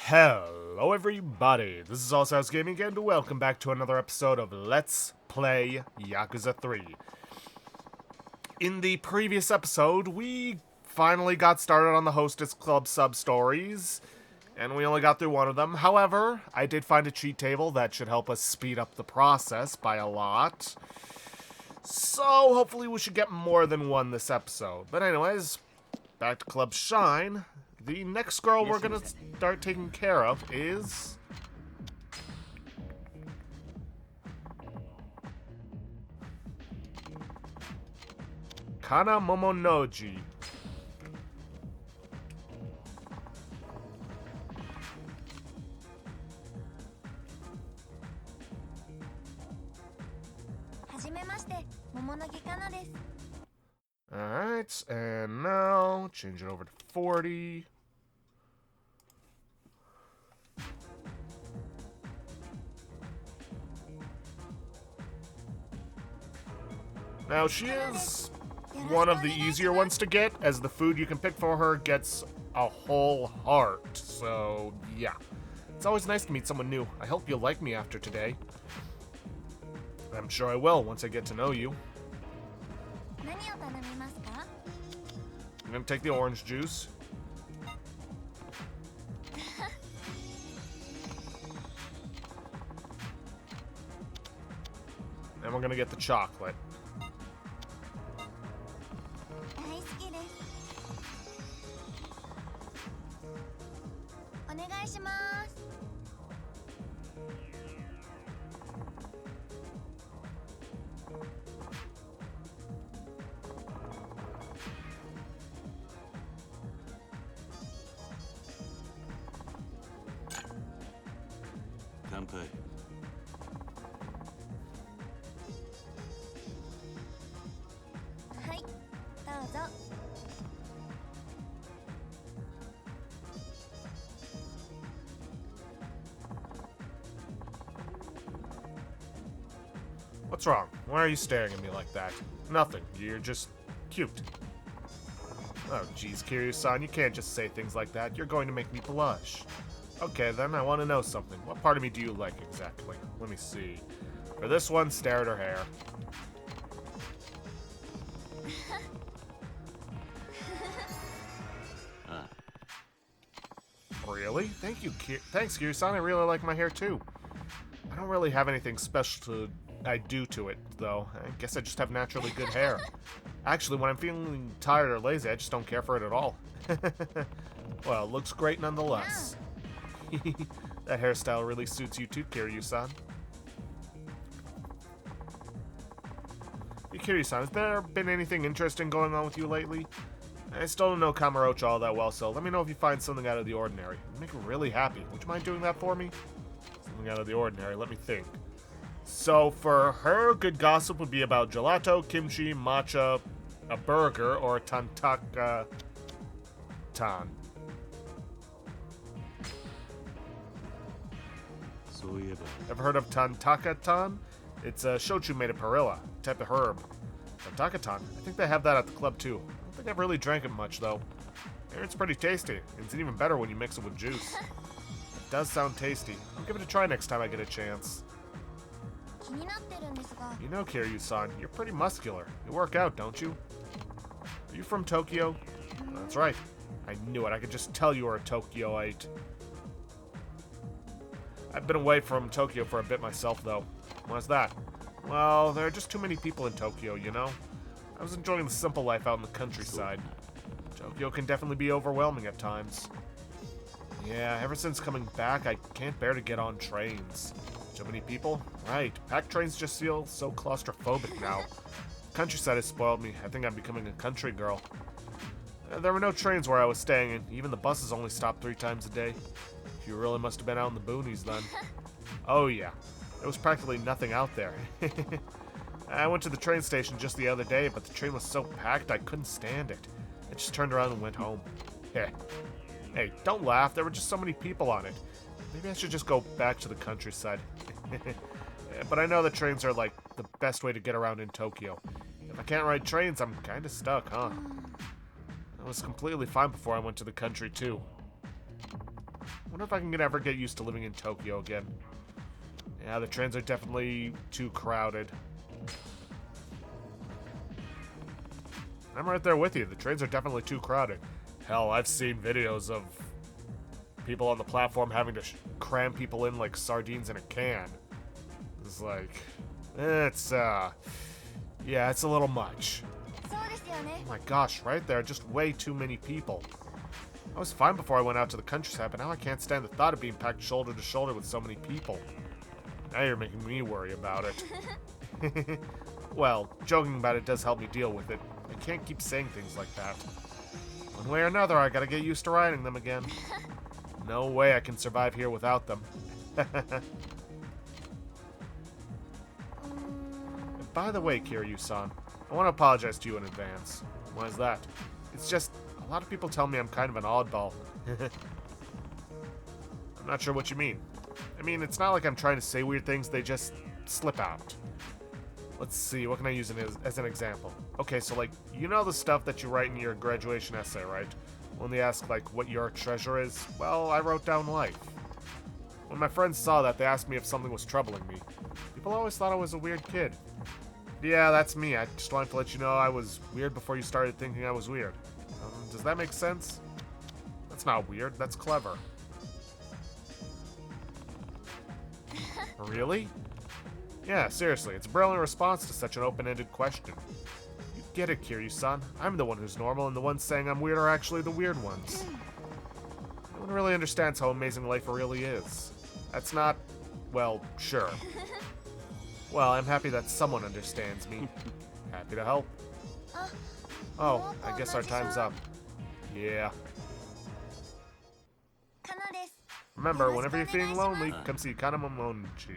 Hello everybody, this is Allstars Gaming and welcome back to another episode of Let's Play Yakuza 3. In the previous episode, we finally got started on the Hostess Club sub-stories, and we only got through one of them. However, I did find a cheat table that should help us speed up the process by a lot. So, hopefully we should get more than one this episode. But anyways, back to Club Shine. The next girl we're gonna start taking care of is... Kana Momonoji. Alright, and now change it over to 40. Now, she is one of the easier ones to get, as the food you can pick for her gets a whole heart. So, yeah. It's always nice to meet someone new. I hope you'll like me after today. I'm sure I will once I get to know you. I'm gonna take the orange juice. And we're gonna get the chocolate. What's wrong? Why are you staring at me like that? Nothing. You're just cute. Oh, geez, Kiryu-san, you can't just say things like that. You're going to make me blush. Okay, then, I want to know something. What part of me do you like exactly? Let me see. For this one, stare at her hair. Really? Thank you, thanks, Kiryu-san. I really like my hair, too. I don't really have anything special I do to it, though. I guess I just have naturally good hair. Actually, when I'm feeling tired or lazy, I just don't care for it at all. Well, it looks great nonetheless. That hairstyle really suits you too, Kiryu-san. Hey, Kiryu-san, has there been anything interesting going on with you lately? I still don't know Kamurocho all that well, so let me know if you find something out of the ordinary. It'd make me really happy. Would you mind doing that for me? Something out of the ordinary, let me think. So, for her, good gossip would be about gelato, kimchi, matcha, a burger, or a tantaka tan. Ever heard of tantaka tan? It's a shochu made of perilla, a type of herb. Tantaka tan, I think they have that at the club too. I don't think I've really drank it much though. I hear it's pretty tasty. It's even better when you mix it with juice. It does sound tasty. I'll give it a try next time I get a chance. You know, Kiryu-san, you're pretty muscular. You work out, don't you? Are you from Tokyo? That's right. I knew it. I could just tell you were a Tokyoite. I've been away from Tokyo for a bit myself, though. Why's that? Well, there are just too many people in Tokyo, you know? I was enjoying the simple life out in the countryside. Tokyo can definitely be overwhelming at times. Yeah, ever since coming back, I can't bear to get on trains. So many people? Right. Packed trains just feel so claustrophobic now. Countryside has spoiled me. I think I'm becoming a country girl. There were no trains where I was staying, and even the buses only stopped 3 times a day. You really must have been out in the boonies then. Oh yeah. There was practically nothing out there. I went to the train station just the other day, but the train was so packed I couldn't stand it. I just turned around and went home. Hey, don't laugh. There were just so many people on it. Maybe I should just go back to the countryside. But I know that trains are, like, the best way to get around in Tokyo. If I can't ride trains, I'm kinda stuck, huh? I was completely fine before I went to the country, too. Wonder if I can ever get used to living in Tokyo again. Yeah, the trains are definitely too crowded. I'm right there with you. The trains are definitely too crowded. Hell, I've seen videos of people on the platform having to cram people in like sardines in a can. It's like, yeah, it's a little much. Oh my gosh, right there, just way too many people. I was fine before I went out to the countryside, but now I can't stand the thought of being packed shoulder to shoulder with so many people. Now you're making me worry about it. Well, joking about it does help me deal with it. I can't keep saying things like that. One way or another, I gotta get used to riding them again. No way I can survive here without them. By the way, Kiryu-san, I want to apologize to you in advance. Why is that? It's just, a lot of people tell me I'm kind of an oddball. I'm not sure what you mean. I mean, it's not like I'm trying to say weird things, they just slip out. Let's see, what can I use as an example? Okay, so like, you know the stuff that you write in your graduation essay, right? When they ask, like, what your treasure is? Well, I wrote down life. When my friends saw that, they asked me if something was troubling me. People always thought I was a weird kid. Yeah, that's me. I just wanted to let you know I was weird before you started thinking I was weird. Does that make sense? That's not weird, that's clever. Really? Yeah, seriously, it's a brilliant response to such an open-ended question. You get it, Kiryu-san. I'm the one who's normal, and the ones saying I'm weird are actually the weird ones. No one really understands how amazing life really is. That's not... well, sure. Well, I'm happy that someone understands me. Happy to help. Oh, I guess our time's up. Yeah. Remember, whenever you're feeling lonely, come see Kanamamonchi.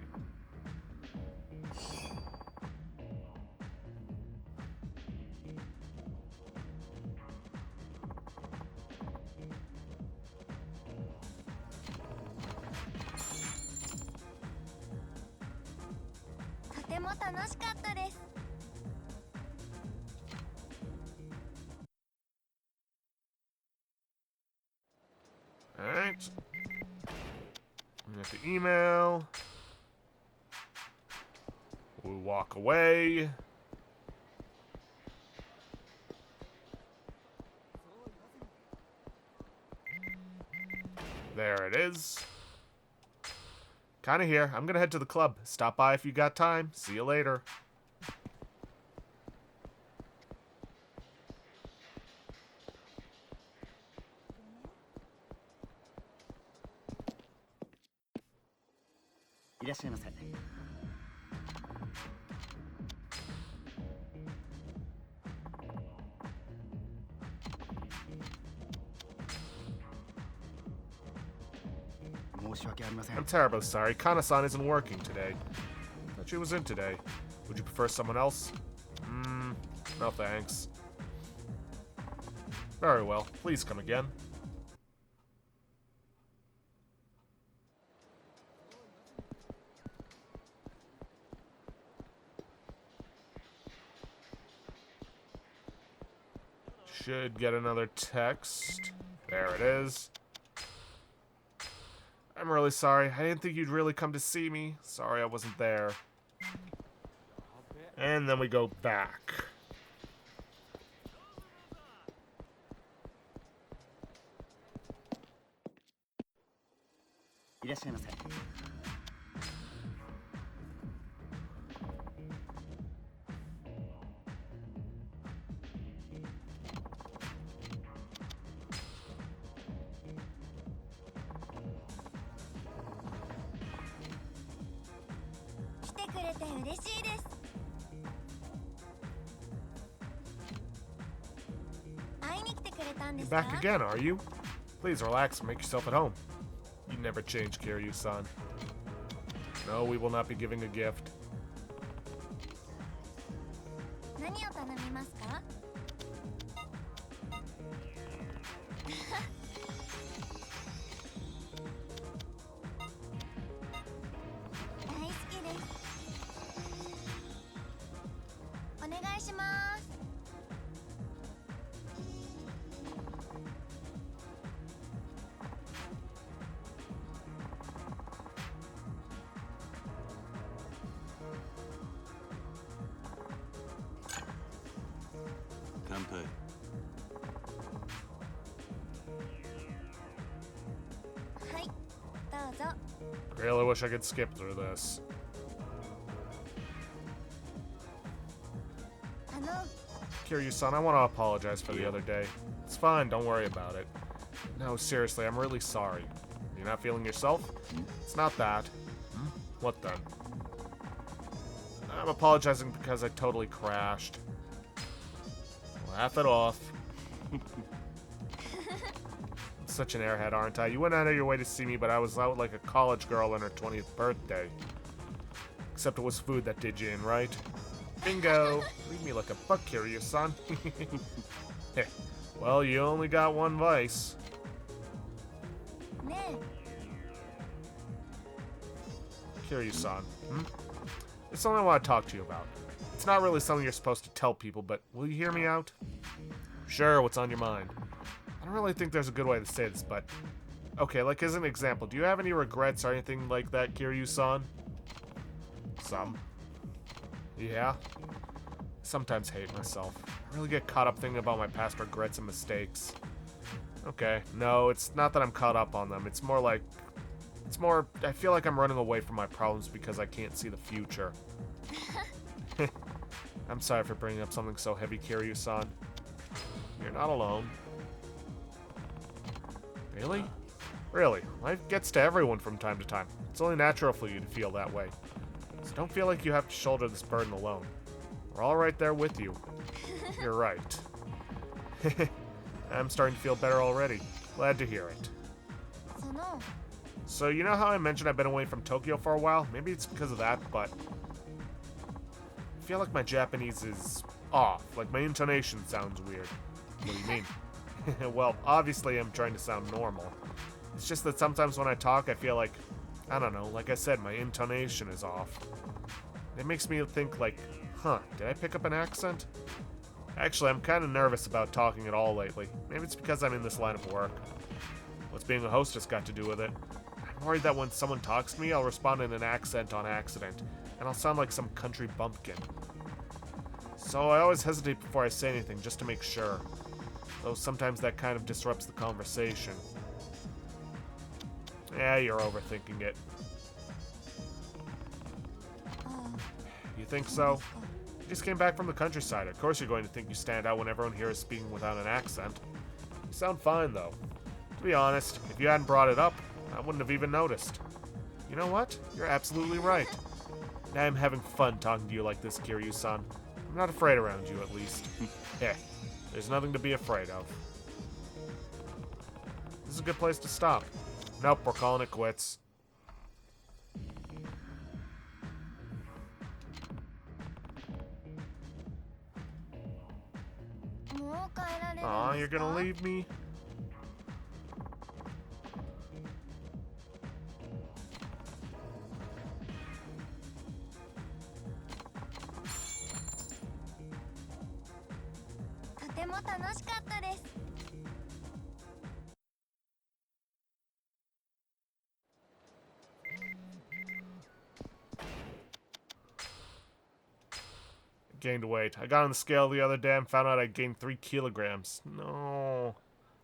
Alright. We have the email. We walk away. There it is. Kinda here. I'm gonna head to the club. Stop by if you got time. See you later. I'm terribly sorry. Kana-san isn't working today. I thought she was in today. Would you prefer someone else? No thanks. Very well. Please come again. Should get another text. There it is. I'm really sorry. I didn't think you'd really come to see me. Sorry I wasn't there. And then we go back. You're back again, are you? Please relax and make yourself at home. You never change, Kiryu-san. No, we will not be giving a gift. Senpai. Really wish I could skip through this. Kiryu-san, I want to apologize for the other day. It's fine, don't worry about it. No, seriously, I'm really sorry. You're not feeling yourself? It's not that. What then? I'm apologizing because I totally crashed. Laugh it off. I'm such an airhead, aren't I? You went out of your way to see me, but I was out like a college girl on her 20th birthday. Except it was food that did you in, right? Bingo! Leave me like a buck, Kiryu-san. Well, you only got one vice. Kiryu-san, There's something I want to talk to you about. It's not really something you're supposed to tell people, but will you hear me out? Sure, what's on your mind? I don't really think there's a good way to say this, but... Okay, like as an example, do you have any regrets or anything like that, Kiryu-san? Some. Yeah? Sometimes hate myself. I really get caught up thinking about my past regrets and mistakes. Okay, no, it's not that I'm caught up on them. It's more, I feel like I'm running away from my problems because I can't see the future. I'm sorry for bringing up something so heavy, Kiryu-san. You're not alone. Really? Really, life gets to everyone from time to time. It's only natural for you to feel that way. So don't feel like you have to shoulder this burden alone. We're all right there with you. You're right. I'm starting to feel better already. Glad to hear it. So you know how I mentioned I've been away from Tokyo for a while? Maybe it's because of that, but... I feel like my Japanese is off. Like my intonation sounds weird. What do you mean? Well, obviously I'm trying to sound normal. It's just that sometimes when I talk, I feel like, I don't know, like I said, my intonation is off. It makes me think like, did I pick up an accent? Actually, I'm kind of nervous about talking at all lately. Maybe it's because I'm in this line of work. What's being a hostess got to do with it? I'm worried that when someone talks to me, I'll respond in an accent on accident, and I'll sound like some country bumpkin. So I always hesitate before I say anything, just to make sure. Though sometimes that kind of disrupts the conversation. Yeah, you're overthinking it. You think so? You just came back from the countryside. Of course you're going to think you stand out when everyone here is speaking without an accent. You sound fine, though. To be honest, if you hadn't brought it up, I wouldn't have even noticed. You know what? You're absolutely right. And I'm having fun talking to you like this, Kiryu-san. I'm not afraid around you, at least. There's nothing to be afraid of. This is a good place to stop. Nope, we're calling it quits. Aw, you're gonna leave me? Gained weight. I got on the scale the other day and found out I gained 3 kilograms. No.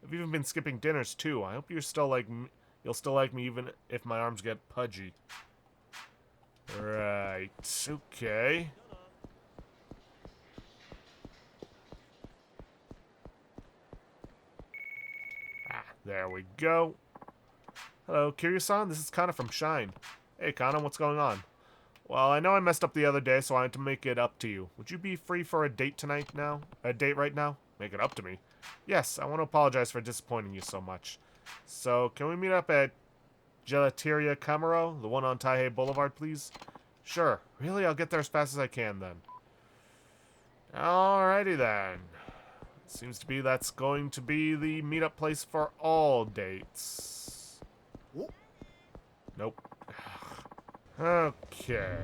I've even been skipping dinners too. I hope you'll still like me even if my arms get pudgy. Right. Okay. There we go. Hello, Kiryu-san. This is Kana from Shine. Hey, Kana, what's going on? Well, I know I messed up the other day, so I wanted to make it up to you. Would you be free for a date tonight now? A date right now? Make it up to me. Yes, I want to apologize for disappointing you so much. So, can we meet up at Gelateria Camaro, the one on Taihei Boulevard, please? Sure. Really? I'll get there as fast as I can, then. Alrighty, then. Seems to be that's going to be the meetup place for all dates. Nope. Okay.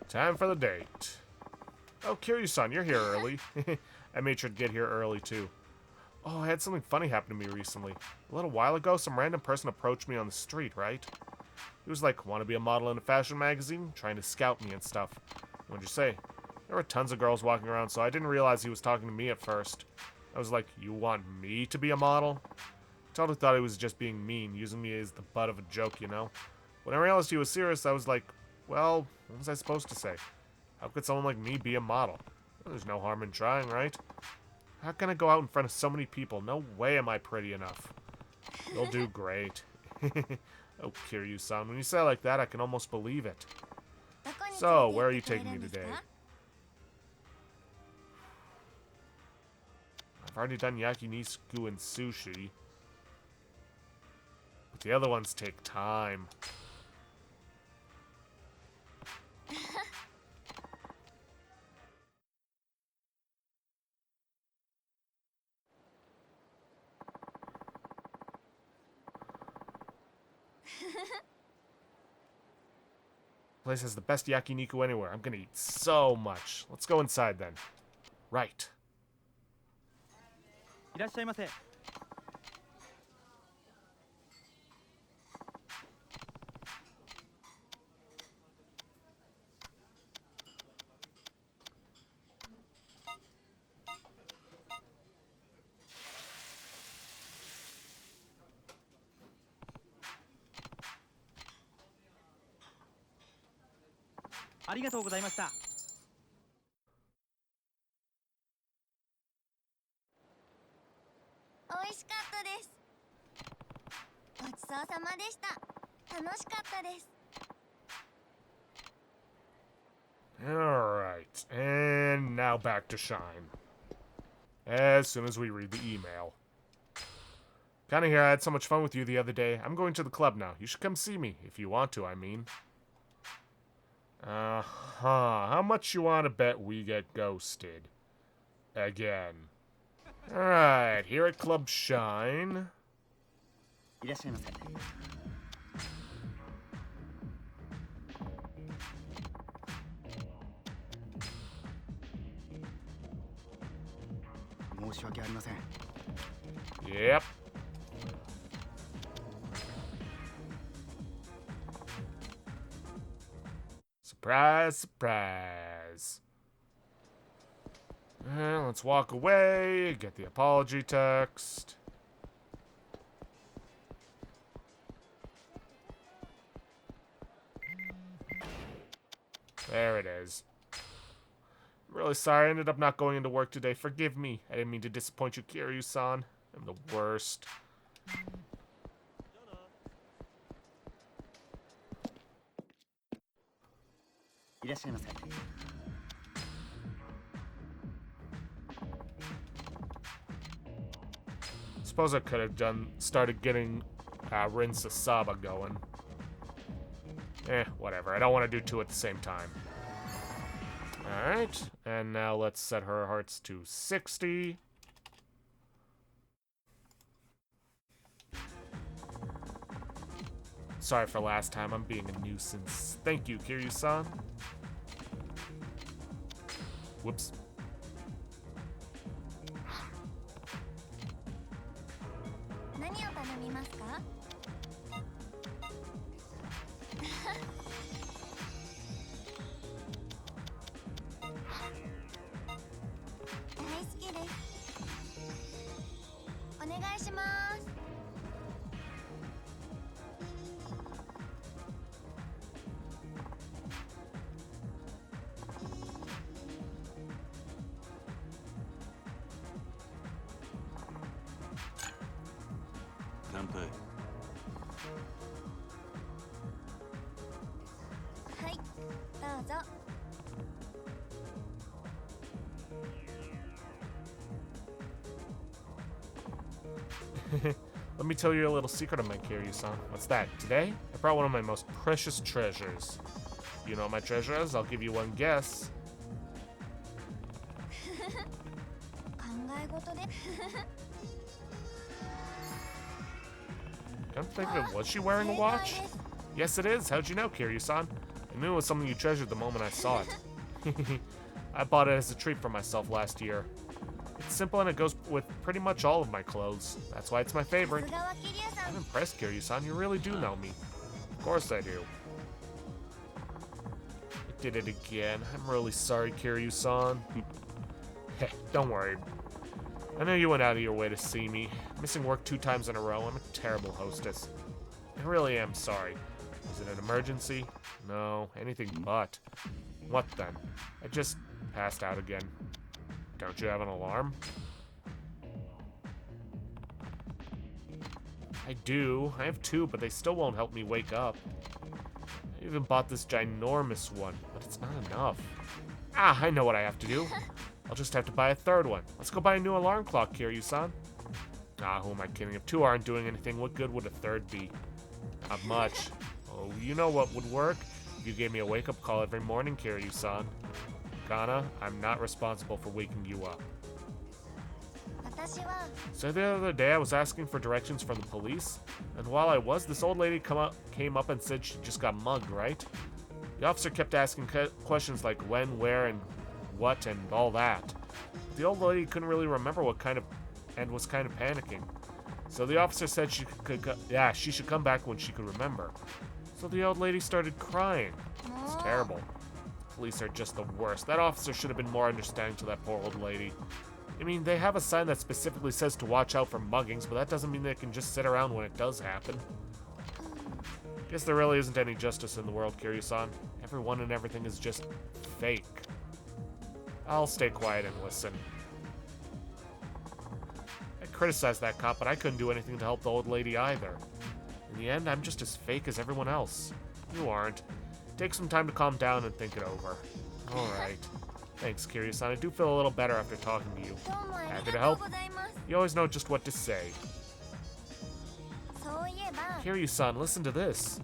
Time for the date. Oh, Kiryu-san, you're here early. I made sure to get here early, too. Oh, I had something funny happen to me recently. A little while ago, some random person approached me on the street, right? He was like, want to be a model in a fashion magazine? Trying to scout me and stuff. What'd you say? There were tons of girls walking around, so I didn't realize he was talking to me at first. I was like, you want me to be a model? I totally thought he was just being mean, using me as the butt of a joke, you know? When I realized he was serious, I was like, well, what was I supposed to say? How could someone like me be a model? There's no harm in trying, right? How can I go out in front of so many people? No way am I pretty enough. You'll do great. Oh, Kiryu-san, when you say it like that, I can almost believe it. So, where are you taking me today? I've already done yakiniku and sushi. But the other ones take time. Place has the best yakiniku anywhere. I'm gonna eat so much. Let's go inside then. Right. いらっしゃいませ。ありがとうございました。美味しかったです。ごちそうさまでした。楽しかったです。 Alright, and now back to Shine. As soon as we read the email. Kinda here, I had so much fun with you the other day. I'm going to the club now. You should come see me, if you want to, I mean. How much you want to bet we get ghosted? Again. Alright, here at Club Shine. いらっしゃいませ。申し訳ありません。 Yep. Surprise, surprise. Let's walk away, get the apology text. There it is. I'm really sorry I ended up not going into work today. Forgive me. I didn't mean to disappoint you, Kiryu-san. I'm the worst. Suppose I could have started getting Rin Sasaba going. Whatever. I don't want to do two at the same time. Alright, and now let's set her hearts to 60. Sorry for last time, I'm being a nuisance. Thank you, Kiryu-san. Whoops. Let me tell you a little secret of my Kiryu-san. What's that? Today, I brought one of my most precious treasures. You know what my treasure is? I'll give you one guess. Come think of it, was she wearing a watch? Yes, it is. How'd you know, Kiryu-san? I knew it was something you treasured the moment I saw it. I bought it as a treat for myself last year. It's simple and it goes with pretty much all of my clothes. That's why it's my favorite. I'm impressed, Kiryu-san. You really do know me. Of course I do. It did it again. I'm really sorry, Kiryu-san. Heh, don't worry. I know you went out of your way to see me. Missing work 2 times in a row. I'm a terrible hostess. I really am sorry. Is it an emergency? No, anything but. What then? I just passed out again. Don't you have an alarm? I do. I have 2, but they still won't help me wake up. I even bought this ginormous one, but it's not enough. Ah, I know what I have to do. I'll just have to buy a 3rd one. Let's go buy a new alarm clock, Kiryu-san. Ah, who am I kidding? If 2 aren't doing anything, what good would a 3rd be? Not much. Oh, you know what would work? You gave me a wake-up call every morning, Kiryu-san. Kana, I'm not responsible for waking you up. 私は So the other day I was asking for directions from the police, and while I was, this old lady came up and said she just got mugged, right? The officer kept asking questions like when, where, and what, and all that. The old lady couldn't really remember what kind of, and was kind of panicking. So the officer said she should come back when she could remember. So the old lady started crying. It's terrible. Police are just the worst. That officer should have been more understanding to that poor old lady. I mean, they have a sign that specifically says to watch out for muggings, but that doesn't mean they can just sit around when it does happen. Guess there really isn't any justice in the world, Kiryu-san. Everyone and everything is just fake. I'll stay quiet and listen. I criticized that cop, but I couldn't do anything to help the old lady either. In the end, I'm just as fake as everyone else. You aren't. Take some time to calm down and think it over. Alright. Thanks, Kiryu-san. I do feel a little better after talking to you. どうもあり Happy が to とう help. ございます You always know just what to say. そういえば Kiryu-san, listen to this.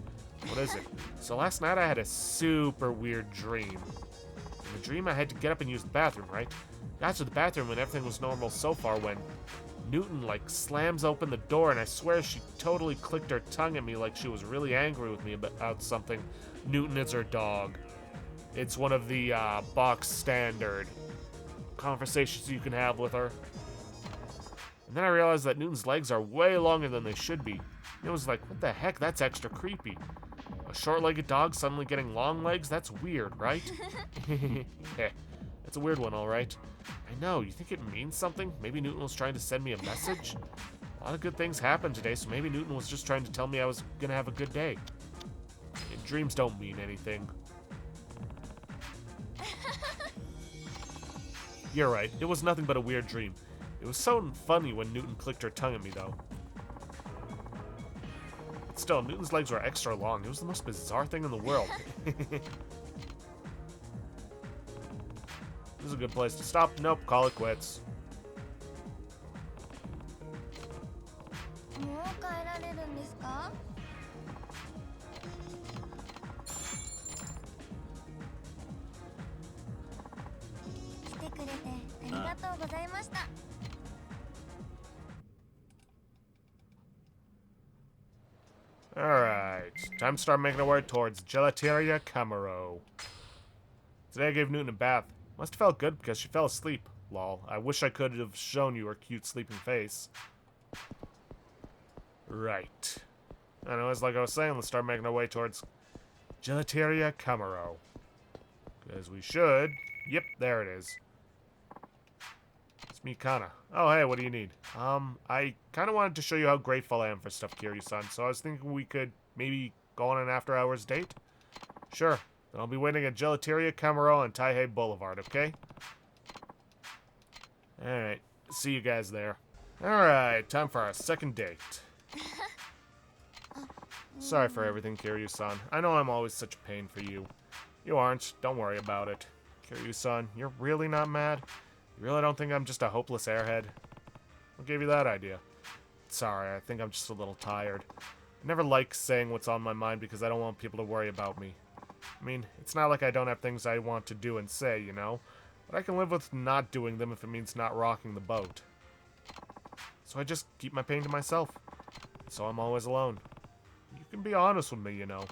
What is it? So last night I had a super weird dream. In the dream I had to get up and use the bathroom, right? Got to the bathroom and everything was normal so far when Newton, like, slams open the door, and I swear she totally clicked her tongue at me like she was really angry with me about something. Newton is her dog. It's one of the box standard conversations you can have with her. And then I realized that Newton's legs are way longer than they should be. It was like, what the heck? That's extra creepy. A short-legged dog suddenly getting long legs? That's weird, right? Heh, it's a weird one, all right. I know, you think it means something? Maybe Newton was trying to send me a message? A lot of good things happened today, so maybe Newton was just trying to tell me I was gonna have a good day. Dreams don't mean anything. You're right, it was nothing but a weird dream. It was so funny when Newton clicked her tongue at me, though. But still, Newton's legs were extra long. It was the most bizarre thing in the world. This is a good place to stop. Nope, call it quits. もう帰られるんですか来てくれてありがとうございました Alright, time to start making our way towards Gelateria Camaro. Today I gave Newton a bath. Must have felt good because she fell asleep. Lol, I wish I could have shown you her cute sleeping face. Right. Anyways, like I was saying, let's start making our way towards Gelateria Camaro. Because we should. Yep, there it is. It's me, Kana. Oh, hey, what do you need? I kind of wanted to show you how grateful I am for stuff, Kiryu-san, so I was thinking we could maybe go on an after-hours date? Sure. Then I'll be waiting at Gelateria Camaro on Taihei Boulevard, okay? Alright, see you guys there. Alright, time for our second date. Sorry for everything, Kiryu-san. I know I'm always such a pain for you. You aren't. Don't worry about it. Kiryu-san, you're really not mad? You really don't think I'm just a hopeless airhead? What gave you that idea? Sorry, I think I'm just a little tired. I never like saying what's on my mind because I don't want people to worry about me. I mean, it's not like I don't have things I want to do and say, you know? But I can live with not doing them if it means not rocking the boat. So I just keep my pain to myself. So I'm always alone. You can be honest with me, you know.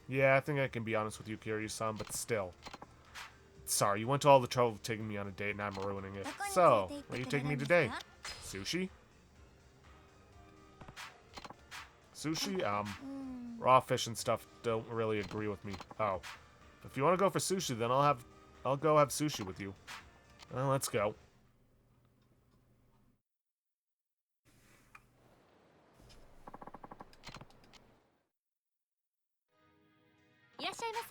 Yeah, I think I can be honest with you, Kiryu-san, but still. Sorry, you went to all the trouble of taking me on a date and I'm ruining it. So, where are you taking me today? Sushi? Sushi? Raw fish and stuff don't really agree with me. Oh. If you want to go for sushi, then I'll go have sushi with you. Well, let's go. いらっしゃいませ。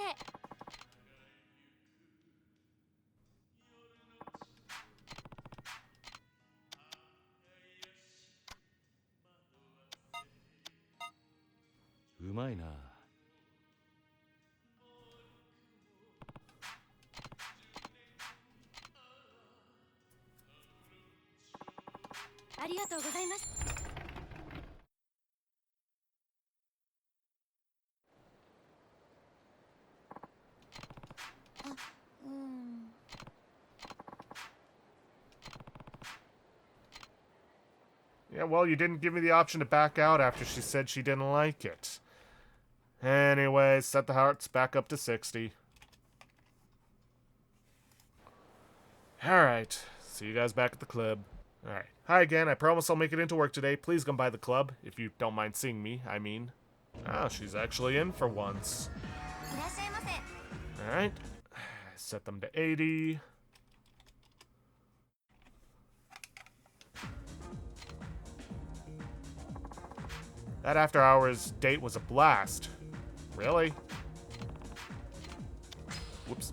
うまいな。ありがとうございます。あ、Yeah, well, you didn't give me the option to back out after she said she didn't like it. Anyway, set the hearts back up to 60. Alright, see you guys back at the club. Alright, hi again, I promise I'll make it into work today. Please come by the club, if you don't mind seeing me, I mean. Oh, she's actually in for once. いらっしゃいませ。 Alright, set them to 80. That after-hours date was a blast. Really? Whoops.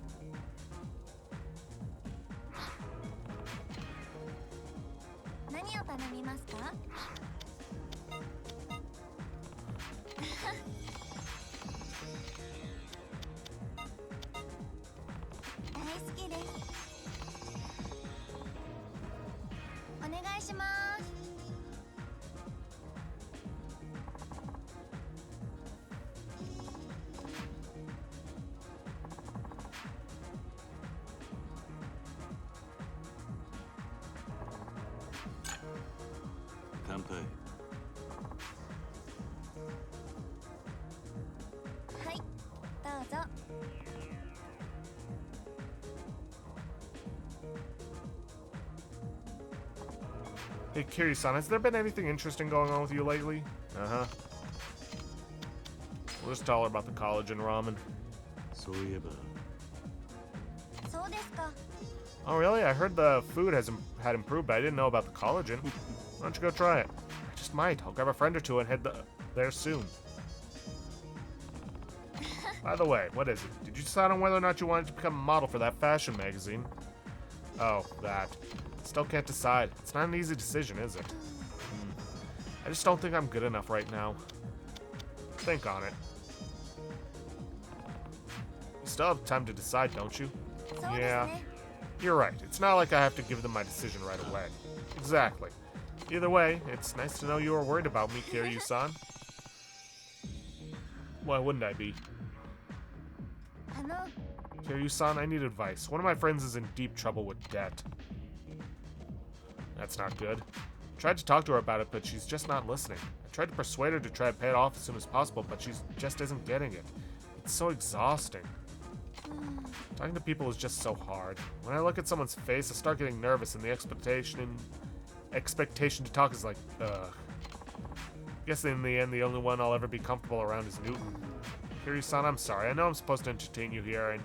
Hey, Kiryu-san, has there been anything interesting going on with you lately? Uh-huh. We'll just tell her about the college and ramen. Oh, really? I heard the food had improved, but I didn't know about the collagen. Why don't you go try it? I just might. I'll grab a friend or two and head there soon. By the way, what is it? Did you decide on whether or not you wanted to become a model for that fashion magazine? Oh, that. Still can't decide. It's not an easy decision, is it? I just don't think I'm good enough right now. Think on it. You still have time to decide, don't you? Yeah. You're right. It's not like I have to give them my decision right away. Exactly. Either way, it's nice to know you were worried about me, Kiryu-san. Why wouldn't I be? Kiryu-san, I need advice. One of my friends is in deep trouble with debt. That's not good. I tried to talk to her about it, but she's just not listening. I tried to persuade her to try to pay it off as soon as possible, but she just isn't getting it. It's so exhausting. Talking to people is just so hard. When I look at someone's face, I start getting nervous, and the expectation to talk is like, ugh. Guess in the end, the only one I'll ever be comfortable around is Newton. Kiryu-san, I'm sorry. I know I'm supposed to entertain you here, and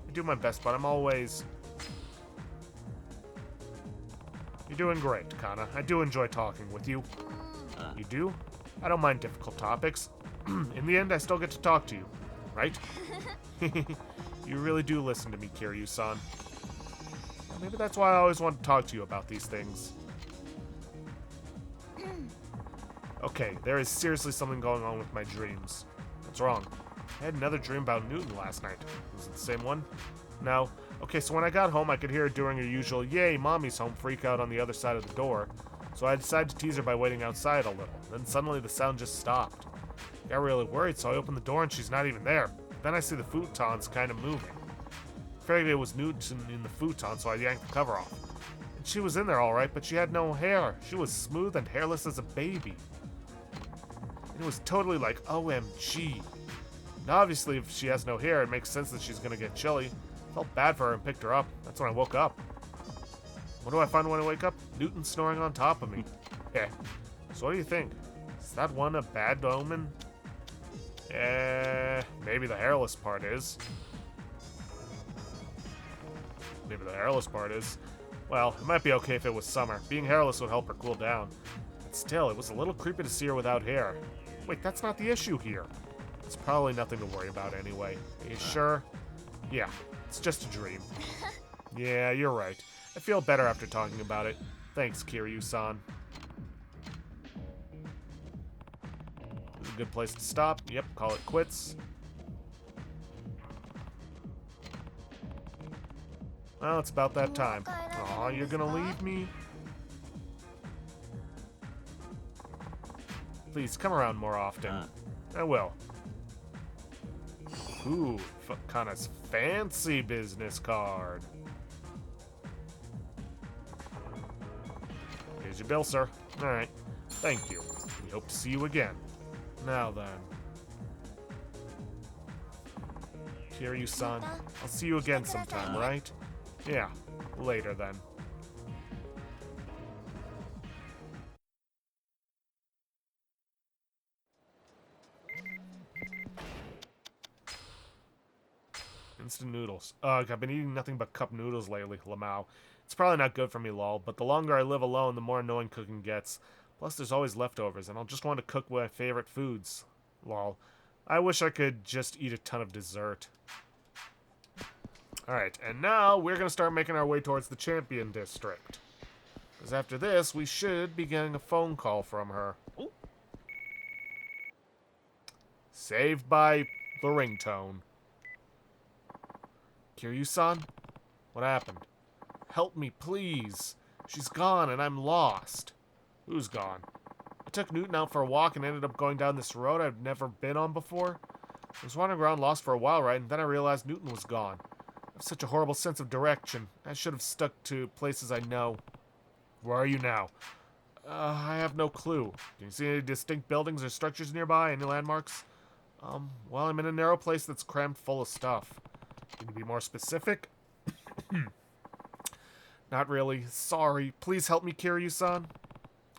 I do my best, but I'm always... You're doing great, Kana. I do enjoy talking with you. You do? I don't mind difficult topics. In the end, I still get to talk to you, right? You really do listen to me, Kiryu-san. Maybe that's why I always want to talk to you about these things. Okay, there is seriously something going on with my dreams. What's wrong? I had another dream about Newton last night. Was it the same one? No. Okay, so when I got home, I could hear her doing her usual, "Yay, mommy's home," freak out on the other side of the door. So I decided to tease her by waiting outside a little. Then suddenly the sound just stopped. I got really worried, so I opened the door and she's not even there. Then I see the futons kind of moving. I figured it was Newton in the futon, so I yanked the cover off. And she was in there all right, but she had no hair. She was smooth and hairless as a baby. And it was totally like, OMG. Now obviously if she has no hair, it makes sense that she's gonna get chilly. Felt bad for her and picked her up. That's when I woke up. What do I find when I wake up? Newton snoring on top of me. Yeah. So what do you think? Is that one a bad omen? Maybe the hairless part is. Maybe the hairless part is. Well, it might be okay if it was summer. Being hairless would help her cool down. But still, it was a little creepy to see her without hair. Wait, that's not the issue here. It's probably nothing to worry about anyway. Are you sure? Yeah, it's just a dream. Yeah, you're right. I feel better after talking about it. Thanks, Kiryu-san. This is a good place to stop. Yep, call it quits. Well, it's about that time. Aw, you're gonna leave me? Please, come around more often. I will. Ooh, kind of fancy business card. Here's your bill, sir. Alright, thank you. We hope to see you again. Now then. Kiryu-san, I'll see you again sometime, right? Yeah, later then. Instant noodles. Ugh, I've been eating nothing but cup noodles lately, Lamau. It's probably not good for me, lol, but the longer I live alone, the more annoying cooking gets. Plus, there's always leftovers, and I'll just want to cook my favorite foods. Lol. I wish I could just eat a ton of dessert. Alright, and now we're going to start making our way towards the Champion District. Because after this, we should be getting a phone call from her. Saved by the ringtone. Kiryu-san? What happened? Help me, please. She's gone and I'm lost. Who's gone? I took Newton out for a walk and ended up going down this road I've never been on before. I was wandering around lost for a while, right? And then I realized Newton was gone. I have such a horrible sense of direction. I should have stuck to places I know. Where are you now? I have no clue. Can you see any distinct buildings or structures nearby? Any landmarks? Well, I'm in a narrow place that's crammed full of stuff. Can you be more specific? Not really. Sorry. Please help me, Kiryu-san.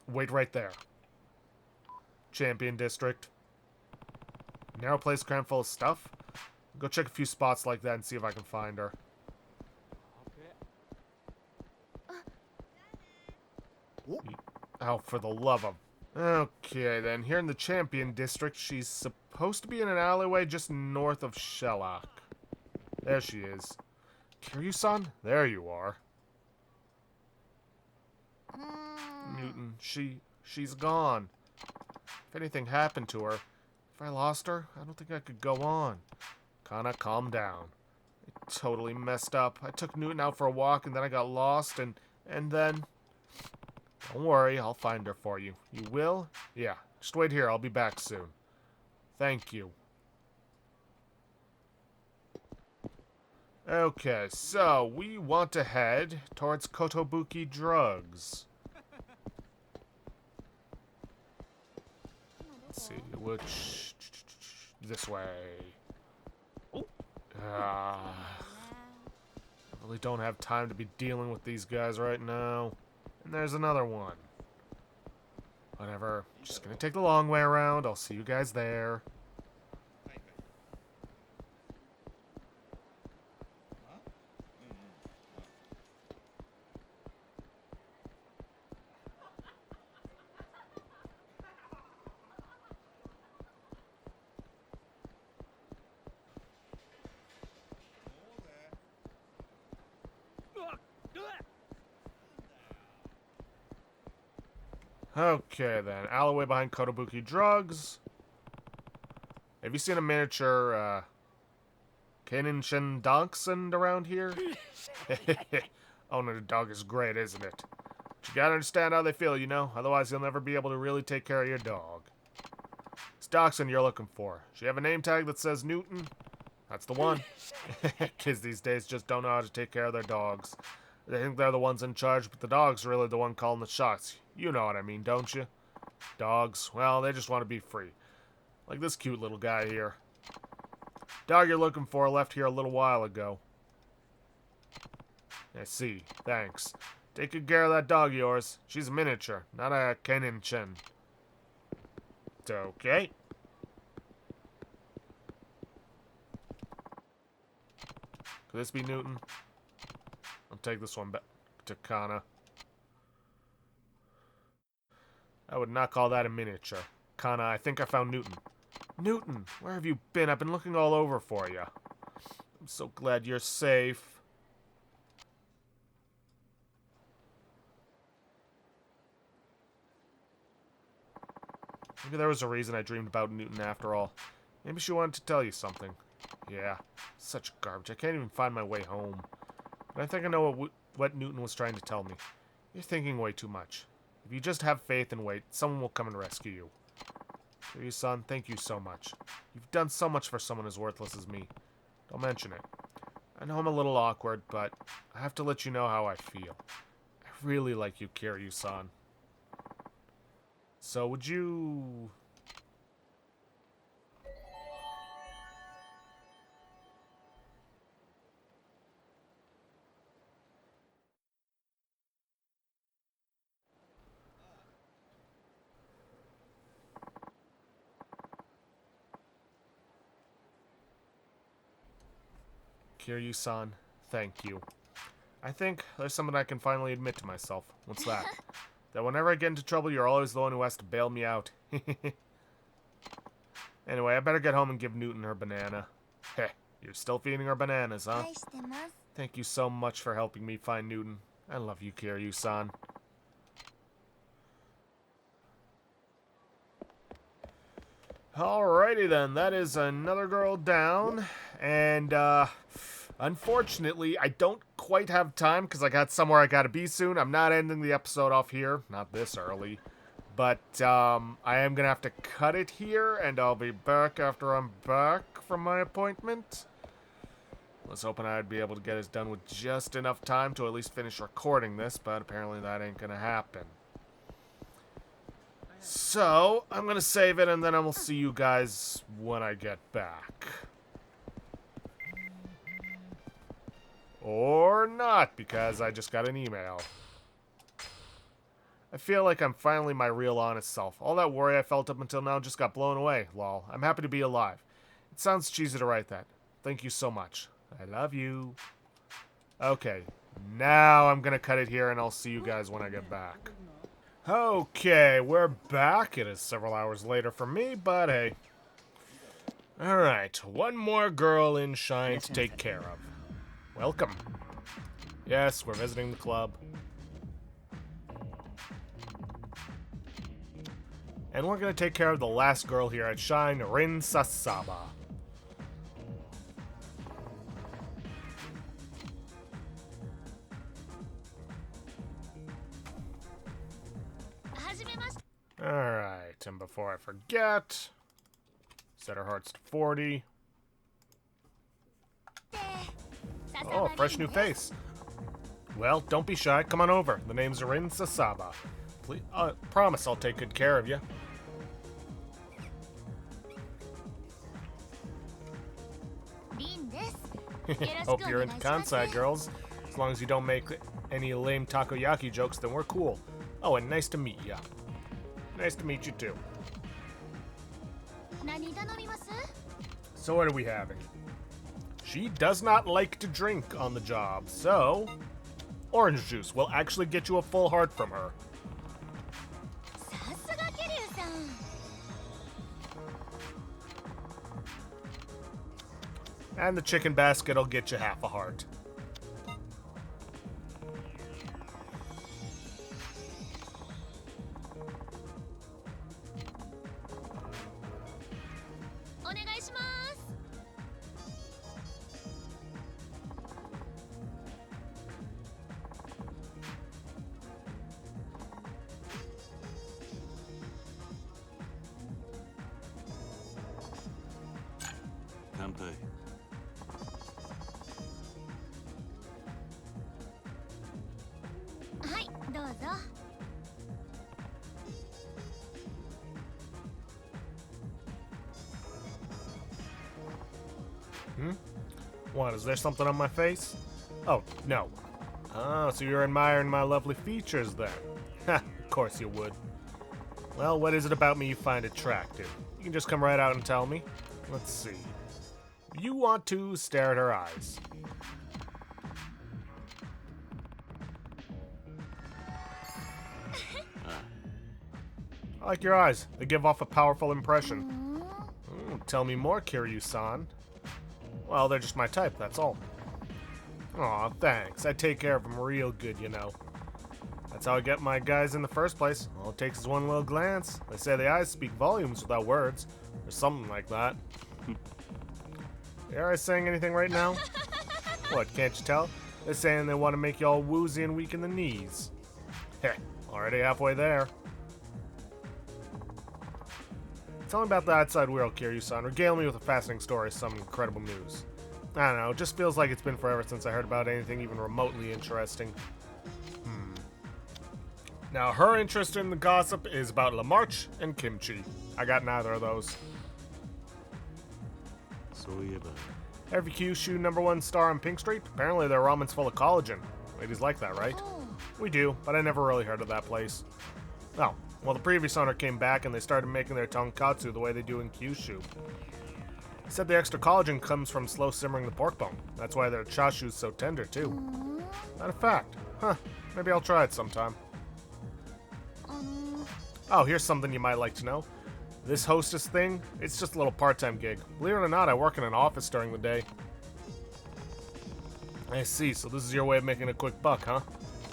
Wait right there. Champion District. Narrow place crammed full of stuff? Go check a few spots like that and see if I can find her. Oh, for the love of... Okay, then. Here in the Champion District, she's supposed to be in an alleyway just north of Shellac. There she is. Kiryu-san? There you are. Newton, she's gone. If anything happened to her, if I lost her, I don't think I could go on. Kinda calm down. I totally messed up. I took Newton out for a walk and then I got lost and then... Don't worry, I'll find her for you. You will? Yeah, just wait here, I'll be back soon. Thank you. Okay, so we want to head towards Kotobuki Drugs. Let's see, which... This way. I really don't have time to be dealing with these guys right now. And there's another one. Whatever, just gonna take the long way around. I'll see you guys there. Okay, then. Alleyway behind Kotobuki Drugs. Have you seen a miniature, Keninshin Dachshund around here? Owning a dog is great, isn't it? But you gotta understand how they feel, you know? Otherwise, you'll never be able to really take care of your dog. It's Dachshund you're looking for. Does she have a name tag that says Newton? That's the one. Kids these days just don't know how to take care of their dogs. They think they're the ones in charge, but the dog's really the one calling the shots. You know what I mean, don't you? Dogs, well, they just want to be free. Like this cute little guy here. Dog you're looking for left here a little while ago. I see, thanks. Take good care of that dog of yours. She's a miniature, not a Keninshin. It's okay. Could this be Newton? take this one back to Kana. I would not call that a miniature. Kana, I think I found Newton. Newton, where have you been? I've been looking all over for you. I'm so glad you're safe. Maybe there was a reason I dreamed about Newton after all. Maybe she wanted to tell you something. Yeah, such garbage. I can't even find my way home. But I think I know what Newton was trying to tell me. You're thinking way too much. If you just have faith and wait, someone will come and rescue you. Kiryu-san, thank you so much. You've done so much for someone as worthless as me. Don't mention it. I know I'm a little awkward, but I have to let you know how I feel. I really like you, Kiryu-san. So, would you... Kiryu-san, thank you. I think there's something I can finally admit to myself. What's that? That whenever I get into trouble, you're always the one who has to bail me out. Anyway, I better get home and give Newton her banana. Heh, you're still feeding her bananas, huh? Thank you so much for helping me find Newton. I love you, Kiryu-san. Alrighty then, that is another girl down. And, unfortunately, I don't quite have time because I got somewhere I gotta be soon. I'm not ending the episode off here, not this early. But, I am gonna have to cut it here, and I'll be back after I'm back from my appointment. I was hoping I'd be able to get this done with just enough time to at least finish recording this, but apparently that ain't gonna happen. So, I'm gonna save it, and then I will see you guys when I get back. Or not, because I just got an email. I feel like I'm finally my real honest self. All that worry I felt up until now just got blown away, lol. I'm happy to be alive. It sounds cheesy to write that. Thank you so much. I love you. Okay, now I'm gonna cut it here, and I'll see you guys when I get back. Okay, we're back. It is several hours later for me, but hey. Alright, one more girl in Shine to take care of. Welcome. Yes, we're visiting the club. And we're gonna take care of the last girl here at Shine, Rin Sasaba. Alright, and before I forget, set our hearts to 40. Oh, fresh new face. Well, don't be shy. Come on over. The name's Rin Sasaba. Please, promise I'll take good care of you. Hope you're into Kansai girls. As long as you don't make any lame takoyaki jokes, then we're cool. Oh, and nice to meet ya. Nice to meet you too. So what are we having? She does not like to drink on the job, so orange juice will actually get you a full heart from her. And the chicken basket will get you half a heart. What, is there something on my face? Oh, no. Oh, so you're admiring my lovely features then. Ha, of course you would. Well, what is it about me you find attractive? You can just come right out and tell me. Let's see. You want to stare at her eyes. I like your eyes. They give off a powerful impression. うーん Tell me more, Kiryu-san. Well, they're just my type, that's all. Aw, thanks. I take care of them real good, you know. That's how I get my guys in the first place. All it takes is one little glance. They say the eyes speak volumes without words, or something like that. Are I saying anything right now? What, can't you tell? They're saying they want to make you all woozy and weak in the knees. Heh, already halfway there. Tell me about the outside world, Kiryu-san. Regale me with a fascinating story, some incredible news. I don't know, it just feels like it's been forever since I heard about anything even remotely interesting. Now, her interest in the gossip is about LaMarche and kimchi. I got neither of those. そういえば Every Kyushu #1 star on Pink Street? Apparently their ramen's full of collagen. Ladies like that, right? おう We do, but I never really heard of that place. Oh, well, the previous owner came back and they started making their tonkatsu the way they do in Kyushu. He said the extra collagen comes from slow simmering the pork bone. That's why their chashu's so tender, too. うーん Not a fact. Huh. Maybe I'll try it sometime. あの Oh, here's something you might like to know. This hostess thing, it's just a little part-time gig. Believe it or not, I work in an office during the day. I see, so this is your way of making a quick buck, huh?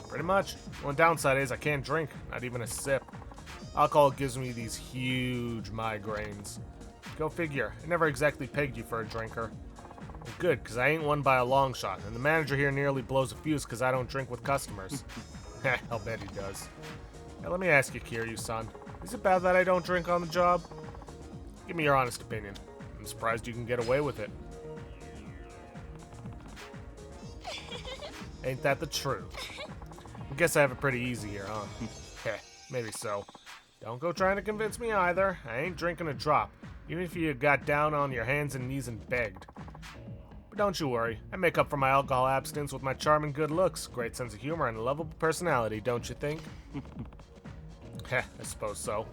Pretty much. The only downside is I can't drink, not even a sip. Alcohol gives me these huge migraines. Go figure. I never exactly pegged you for a drinker. Well, good, because I ain't one by a long shot, and the manager here nearly blows a fuse because I don't drink with customers. Heh, I'll bet he does. Now, let me ask you, Kiryu-san. Is it bad that I don't drink on the job? Give me your honest opinion. I'm surprised you can get away with it. Ain't that the truth? I guess I have it pretty easy here, huh? Heh, maybe so. Don't go trying to convince me either. I ain't drinking a drop, even if you got down on your hands and knees and begged. But don't you worry. I make up for my alcohol abstinence with my charming good looks, great sense of humor, and a lovable personality, don't you think? Heh, I suppose so.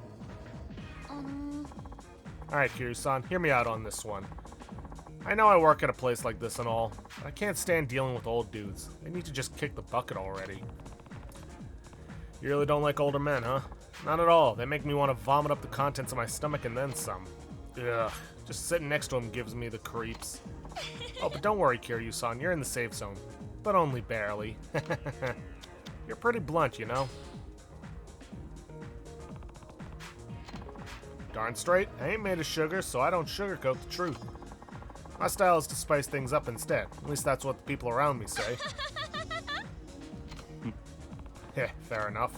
あの Alright, Kiryu-san, hear me out on this one. I know I work at a place like this and all, but I can't stand dealing with old dudes. They need to just kick the bucket already. You really don't like older men, huh? Not at all. They make me want to vomit up the contents of my stomach and then some. Ugh, just sitting next to them gives me the creeps. Oh, but don't worry, Kiryu-san, you're in the safe zone. But only barely. You're pretty blunt, you know? Darn straight, I ain't made of sugar, so I don't sugarcoat the truth. My style is to spice things up instead. At least that's what the people around me say. Heh, fair enough.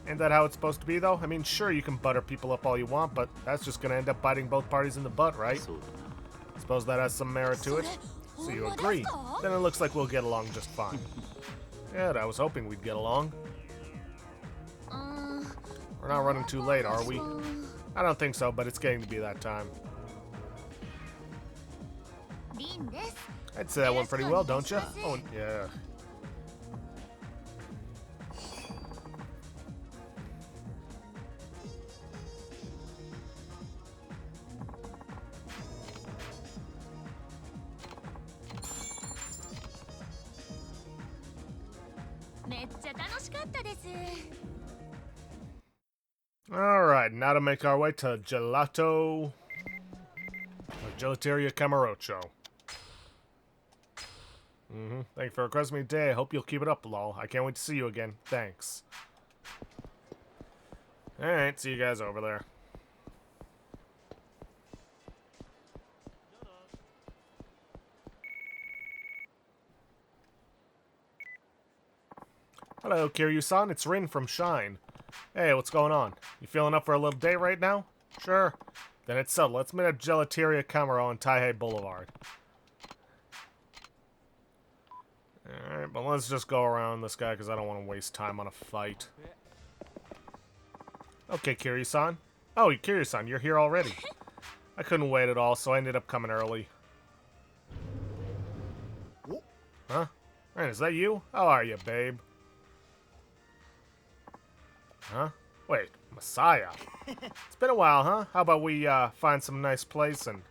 Ain't that how it's supposed to be, though? I mean, sure, you can butter people up all you want, but that's just gonna end up biting both parties in the butt, right? そうだな Suppose that has some merit to it. So you agree. Then it looks like we'll get along just fine. Good, I was hoping we'd get along. あ We're not running too late, are we? そう I don't think so, but it's getting to be that time. リンです I'd say that went pretty well, don't you? Oh, yeah. Alright, now to make our way to Gelato... Gelateria Camarocho. Thank you for requesting me today. I hope you'll keep it up, lol. I can't wait to see you again. Thanks. Alright, see you guys over there. Hello, Kiryu-san. It's Rin from Shine. Hey, what's going on? You feeling up for a little date right now? Sure. Then it's settled. Let's meet at Gelateria Camaro on Taihei Boulevard. Alright, but let's just go around this guy because I don't want to waste time on a fight. Okay, Kiryu-san. Oh, Kiryu-san, you're here already. I couldn't wait at all, so I ended up coming early. Huh? Man, is that you? How are you, babe? Huh? Wait, Messiah. It's been a while, huh? How about we find some nice place and...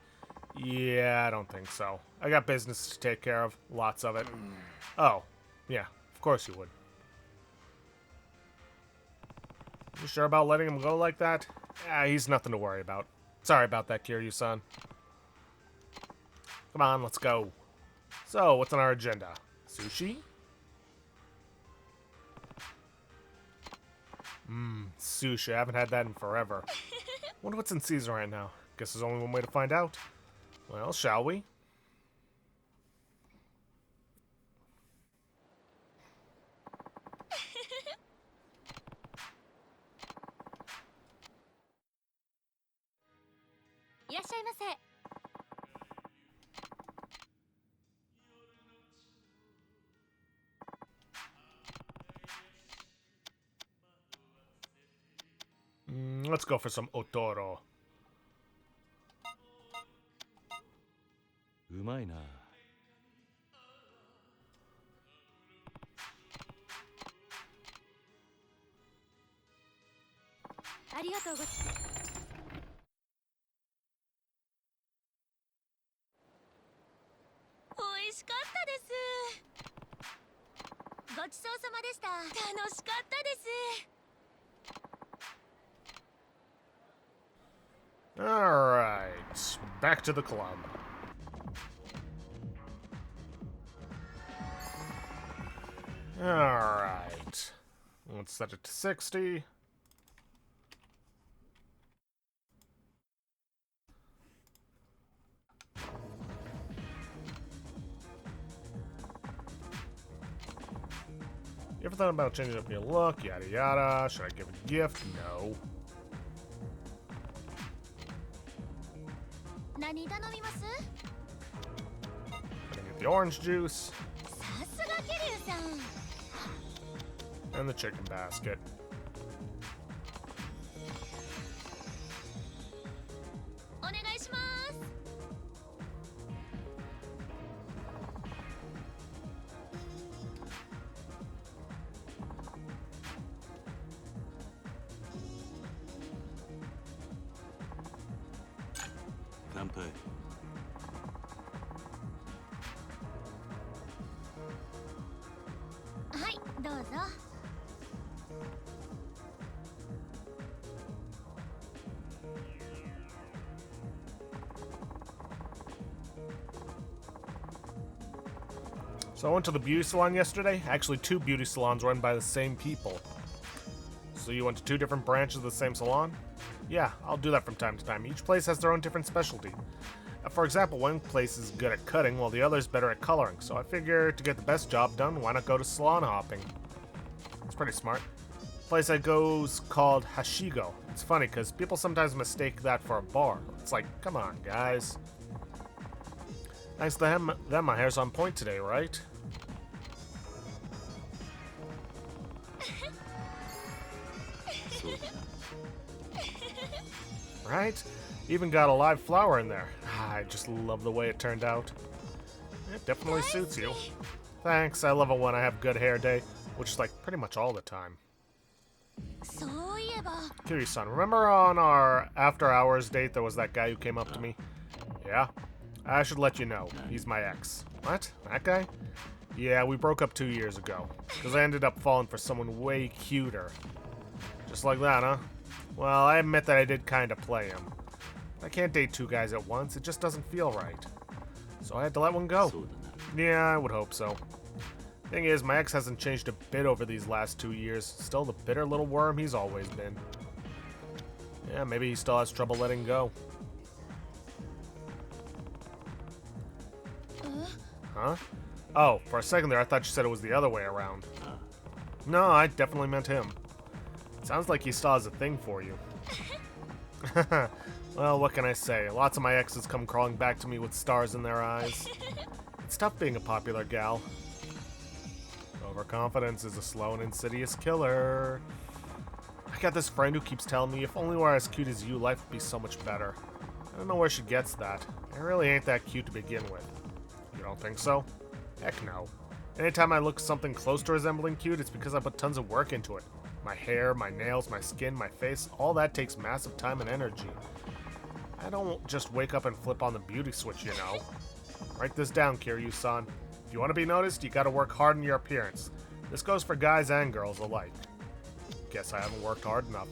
Yeah, I don't think so. I got business to take care of. Lots of it. Oh, yeah, of course you would. You sure about letting him go like that? He's nothing to worry about. Sorry about that, Kiryu-san. Come on, let's go. So, what's on our agenda? Sushi? Sushi. I haven't had that in forever. Wonder what's in season right now. Guess there's only one way to find out. Well, shall we? Let's go for some otoro. うまいな。ありがとうございます。美味しかったです。ごちそうさまでした。楽しかったです。 Alright, back to the club. Alright, let's set it to 60. You ever thought about changing up your look? Yada yada. Should I give a gift? No. 何頼みます？ Gonna get the orange juice さすがケリュウさん。 and the chicken basket. お願いします。 乾杯。はい、どうぞ。 So I went to the beauty salon yesterday. Actually, 2 beauty salons run by the same people. So you went to 2 different branches of the same salon? Yeah, I'll do that from time to time. Each place has their own different specialty. For example, one place is good at cutting while the other is better at coloring. So I figure to get the best job done, why not go to salon hopping? It's pretty smart. The place I go's called Hashigo. It's funny because people sometimes mistake that for a bar. It's like, come on, guys. Thanks to them, my hair's on point today, right? Right? Even got a live flower in there. I just love the way it turned out. It definitely suits you. Thanks, I love it when I have good hair day, which is like pretty much all the time. そういえば。 Kiryu-san, remember on our after-hours date there was that guy who came up to me? Yeah? I should let you know, he's my ex. What? That guy? Yeah, we broke up 2 years ago, because I ended up falling for someone way cuter. Just like that, huh? Well, I admit that I did kind of play him. I can't date 2 guys at once, it just doesn't feel right. So I had to let one go. Yeah, I would hope so. Thing is, my ex hasn't changed a bit over these last 2 years. Still the bitter little worm he's always been. Yeah, maybe he still has trouble letting go. Huh? Oh, for a second there I thought you said it was the other way around. No, I definitely meant him. Sounds like he still has a thing for you. Well, what can I say? Lots of my exes come crawling back to me with stars in their eyes. It's tough being a popular gal. Overconfidence is a slow and insidious killer. I got this friend who keeps telling me if only we were as cute as you, life would be so much better. I don't know where she gets that. I really ain't that cute to begin with. You don't think so? Heck no. Anytime I look something close to resembling cute, it's because I put tons of work into it. My hair, my nails, my skin, my face, all that takes massive time and energy. I don't just wake up and flip on the beauty switch, you know. Write this down, Kiryu-san. If you want to be noticed, you gotta work hard on your appearance. This goes for guys and girls alike. Guess I haven't worked hard enough.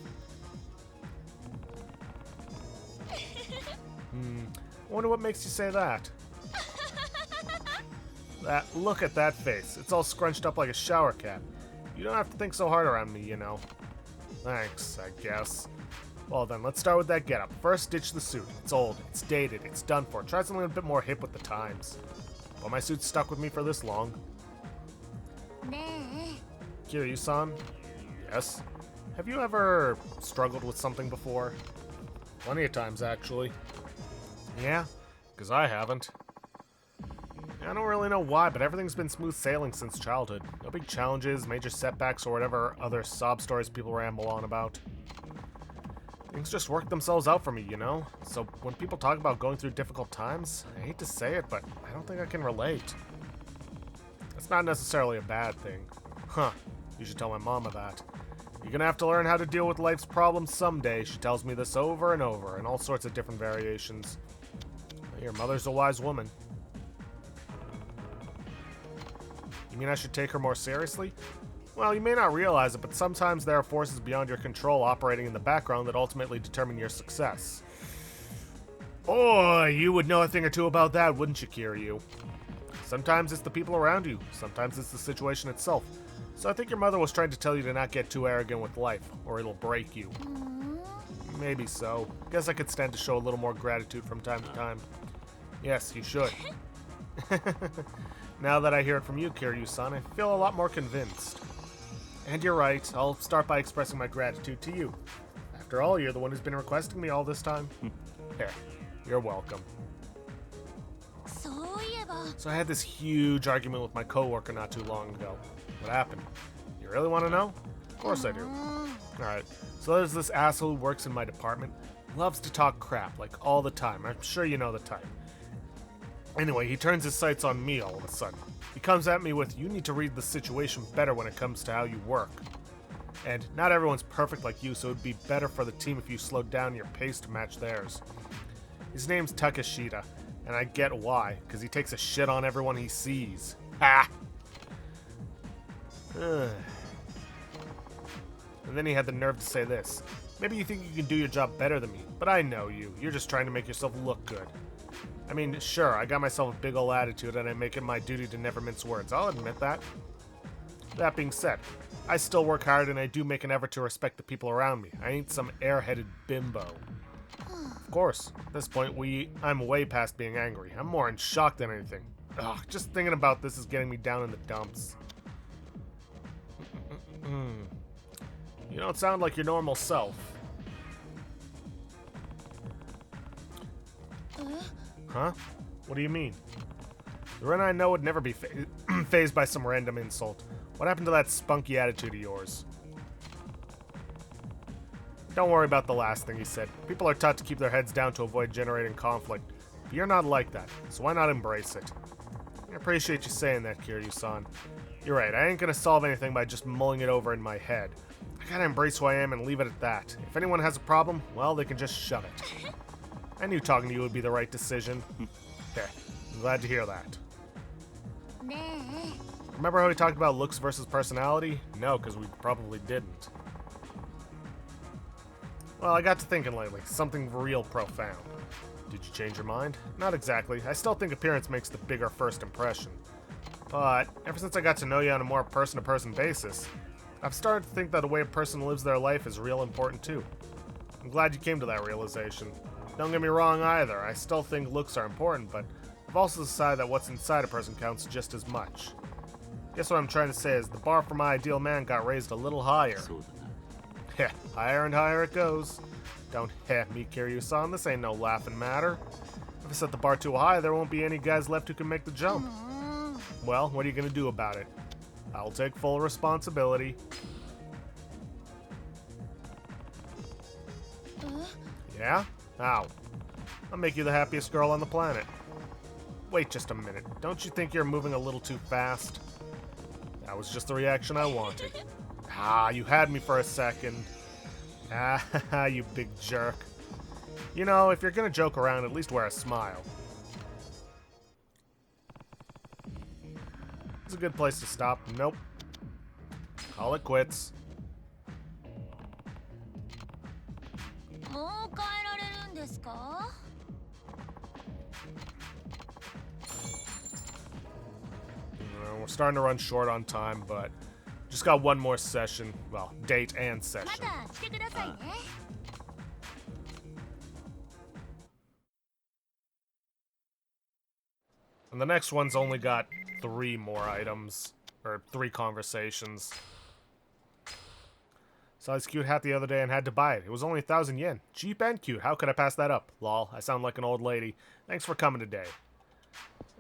I wonder what makes you say that. Look at that face. It's all scrunched up like a shower cap. You don't have to think so hard around me, you know. Thanks, I guess. Well then, let's start with that getup. First, ditch the suit. It's old, it's dated, it's done for. Try something a bit more hip with the times. Well, my suit's stuck with me for this long. ね Kiryu-san? Yes? Have you ever struggled with something before? Plenty of times, actually. Yeah? Because I haven't. I don't really know why, but everything's been smooth sailing since childhood. No big challenges, major setbacks, or whatever other sob stories people ramble on about. Things just work themselves out for me, you know? So when people talk about going through difficult times, I hate to say it, but I don't think I can relate. That's not necessarily a bad thing. Huh. You should tell my mama that. You're gonna have to learn how to deal with life's problems someday. She tells me this over and over, in all sorts of different variations. Your mother's a wise woman. You mean I should take her more seriously? Well, you may not realize it, but sometimes there are forces beyond your control operating in the background that ultimately determine your success. Oh, you would know a thing or two about that, wouldn't you, Kiryu? Sometimes it's the people around you, sometimes it's the situation itself. So I think your mother was trying to tell you to not get too arrogant with life, or it'll break you. Maybe so. Guess I could stand to show a little more gratitude from time to time. Yes, you should. Now that I hear it from you, Kiryu-san, I feel a lot more convinced. And you're right, I'll start by expressing my gratitude to you. After all, you're the one who's been requesting me all this time. Here, you're welcome. そういえば So I had this huge argument with my coworker not too long ago. What happened? You really want to know? Of course I do. Alright, so there's this asshole who works in my department. Loves to talk crap, like all the time. I'm sure you know the type. Anyway, he turns his sights on me all of a sudden. He comes at me with, you need to read the situation better when it comes to how you work. And not everyone's perfect like you, so it would be better for the team if you slowed down your pace to match theirs. His name's Takeshita, and I get why, because he takes a shit on everyone he sees. Ha! And then he had the nerve to say this. Maybe you think you can do your job better than me, but I know you. You're just trying to make yourself look good. I mean, sure, I got myself a big ol' attitude and I make it my duty to never mince words. I'll admit that. That being said, I still work hard and I do make an effort to respect the people around me. I ain't some airheaded bimbo. Of course, at this point, I'm way past being angry. I'm more in shock than anything. Ugh, just thinking about this is getting me down in the dumps. You don't sound like your normal self. Huh? What do you mean? The Ren I know would never be fazed by some random insult. What happened to that spunky attitude of yours? Don't worry about the last thing he said. People are taught to keep their heads down to avoid generating conflict. But you're not like that, so why not embrace it? I appreciate you saying that, Kiryu-san. You're right, I ain't gonna solve anything by just mulling it over in my head. I gotta embrace who I am and leave it at that. If anyone has a problem, well, they can just shove it. I knew talking to you would be the right decision. Okay, I'm glad to hear that. ねえ Remember how we talked about looks versus personality? No, because we probably didn't. Well, I got to thinking lately, something real profound. Did you change your mind? Not exactly. I still think appearance makes the bigger first impression. But ever since I got to know you on a more person-to-person basis, I've started to think that the way a person lives their life is real important too. I'm glad you came to that realization. Don't get me wrong either, I still think looks are important, but I've also decided that what's inside a person counts just as much. Guess what I'm trying to say is the bar for my ideal man got raised a little higher. そうだな。 Heh, higher and higher it goes. Don't heh me, Kiryu-san, this ain't no laughing matter. If I set the bar too high, there won't be any guys left who can make the jump. Well, what are you gonna do about it? I'll take full responsibility. Yeah? How? I'll make you the happiest girl on the planet. Wait just a minute. Don't you think you're moving a little too fast? That was just the reaction I wanted. Ah, you had me for a second. Ah, you big jerk. You know, if you're gonna joke around, at least wear a smile. It's a good place to stop. Nope. Call it quits. もう帰られるんですか we're starting to run short on time, but just got one more session. Well, date and ま session. た来てくださいね。 And the next one's only got 3 more items. Or 3 conversations. Saw this cute hat the other day and had to buy it. It was only 1,000 yen. Cheap and cute. How could I pass that up? Lol, I sound like an old lady. Thanks for coming today.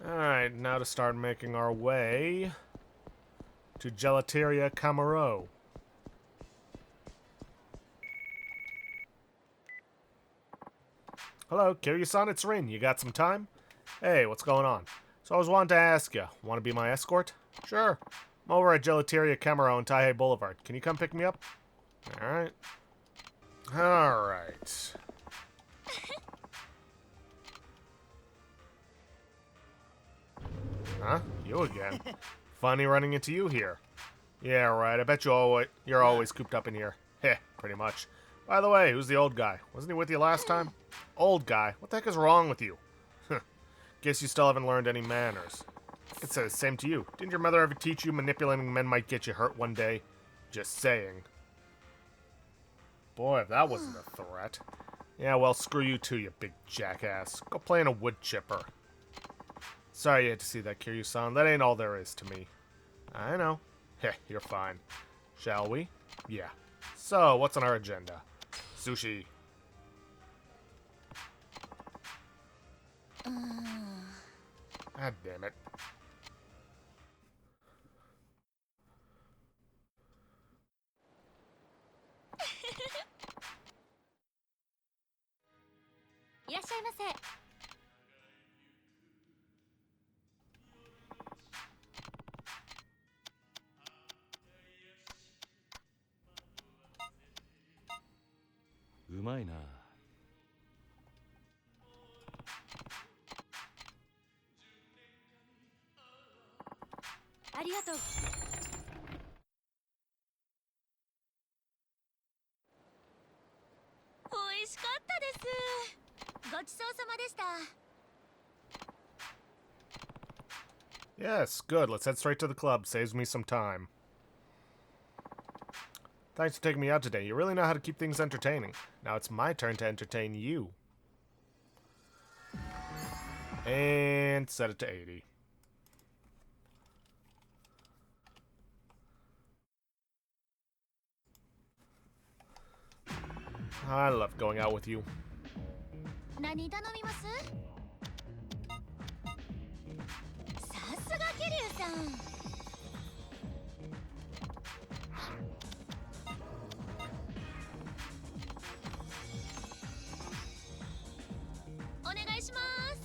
Alright, now to start making our way to Gelateria Camaro. Hello, Kiryu-san, it's Rin. You got some time? Hey, what's going on? So I was wanting to ask you, want to be my escort? Sure. I'm over at Gelateria Camaro on Taihei Boulevard. Can you come pick me up? Alright. Alright. Huh? You again? Funny running into you here. Yeah, right. I bet you're always cooped up in here. Heh, pretty much. By the way, who's the old guy? Wasn't he with you last time? Old guy? What the heck is wrong with you? Guess you still haven't learned any manners. It's the same to you. Didn't your mother ever teach you manipulating men might get you hurt one day? Just saying. Boy, if that wasn't a threat. Yeah, well, screw you too, you big jackass. Go play in a wood chipper. Sorry you had to see that, Kiryu-san. That ain't all there is to me. I know. Heh, you're fine. Shall we? Yeah. So, what's on our agenda? Sushi. God damn it.いらっしゃいませ。 うまいな。ありがとう。美味しかったです。ごちそうさまでした。 Yes, good. Let's head straight to the club. Saves me some time. Thanks for taking me out today. You really know how to keep things entertaining. Now it's my turn to entertain you. And set it to 80. I love going out with you. 何頼みます？さすが桐生さん。 お願いします。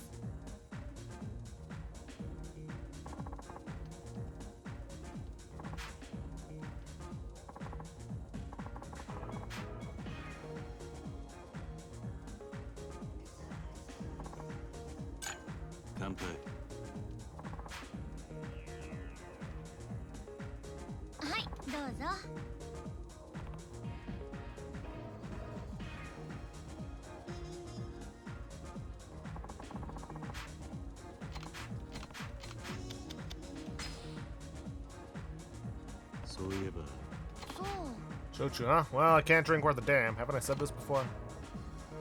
乾杯。はい、どうぞ。 そういえば、そう。 Shochu, huh? Well, I can't drink worth a damn. Haven't I said this before?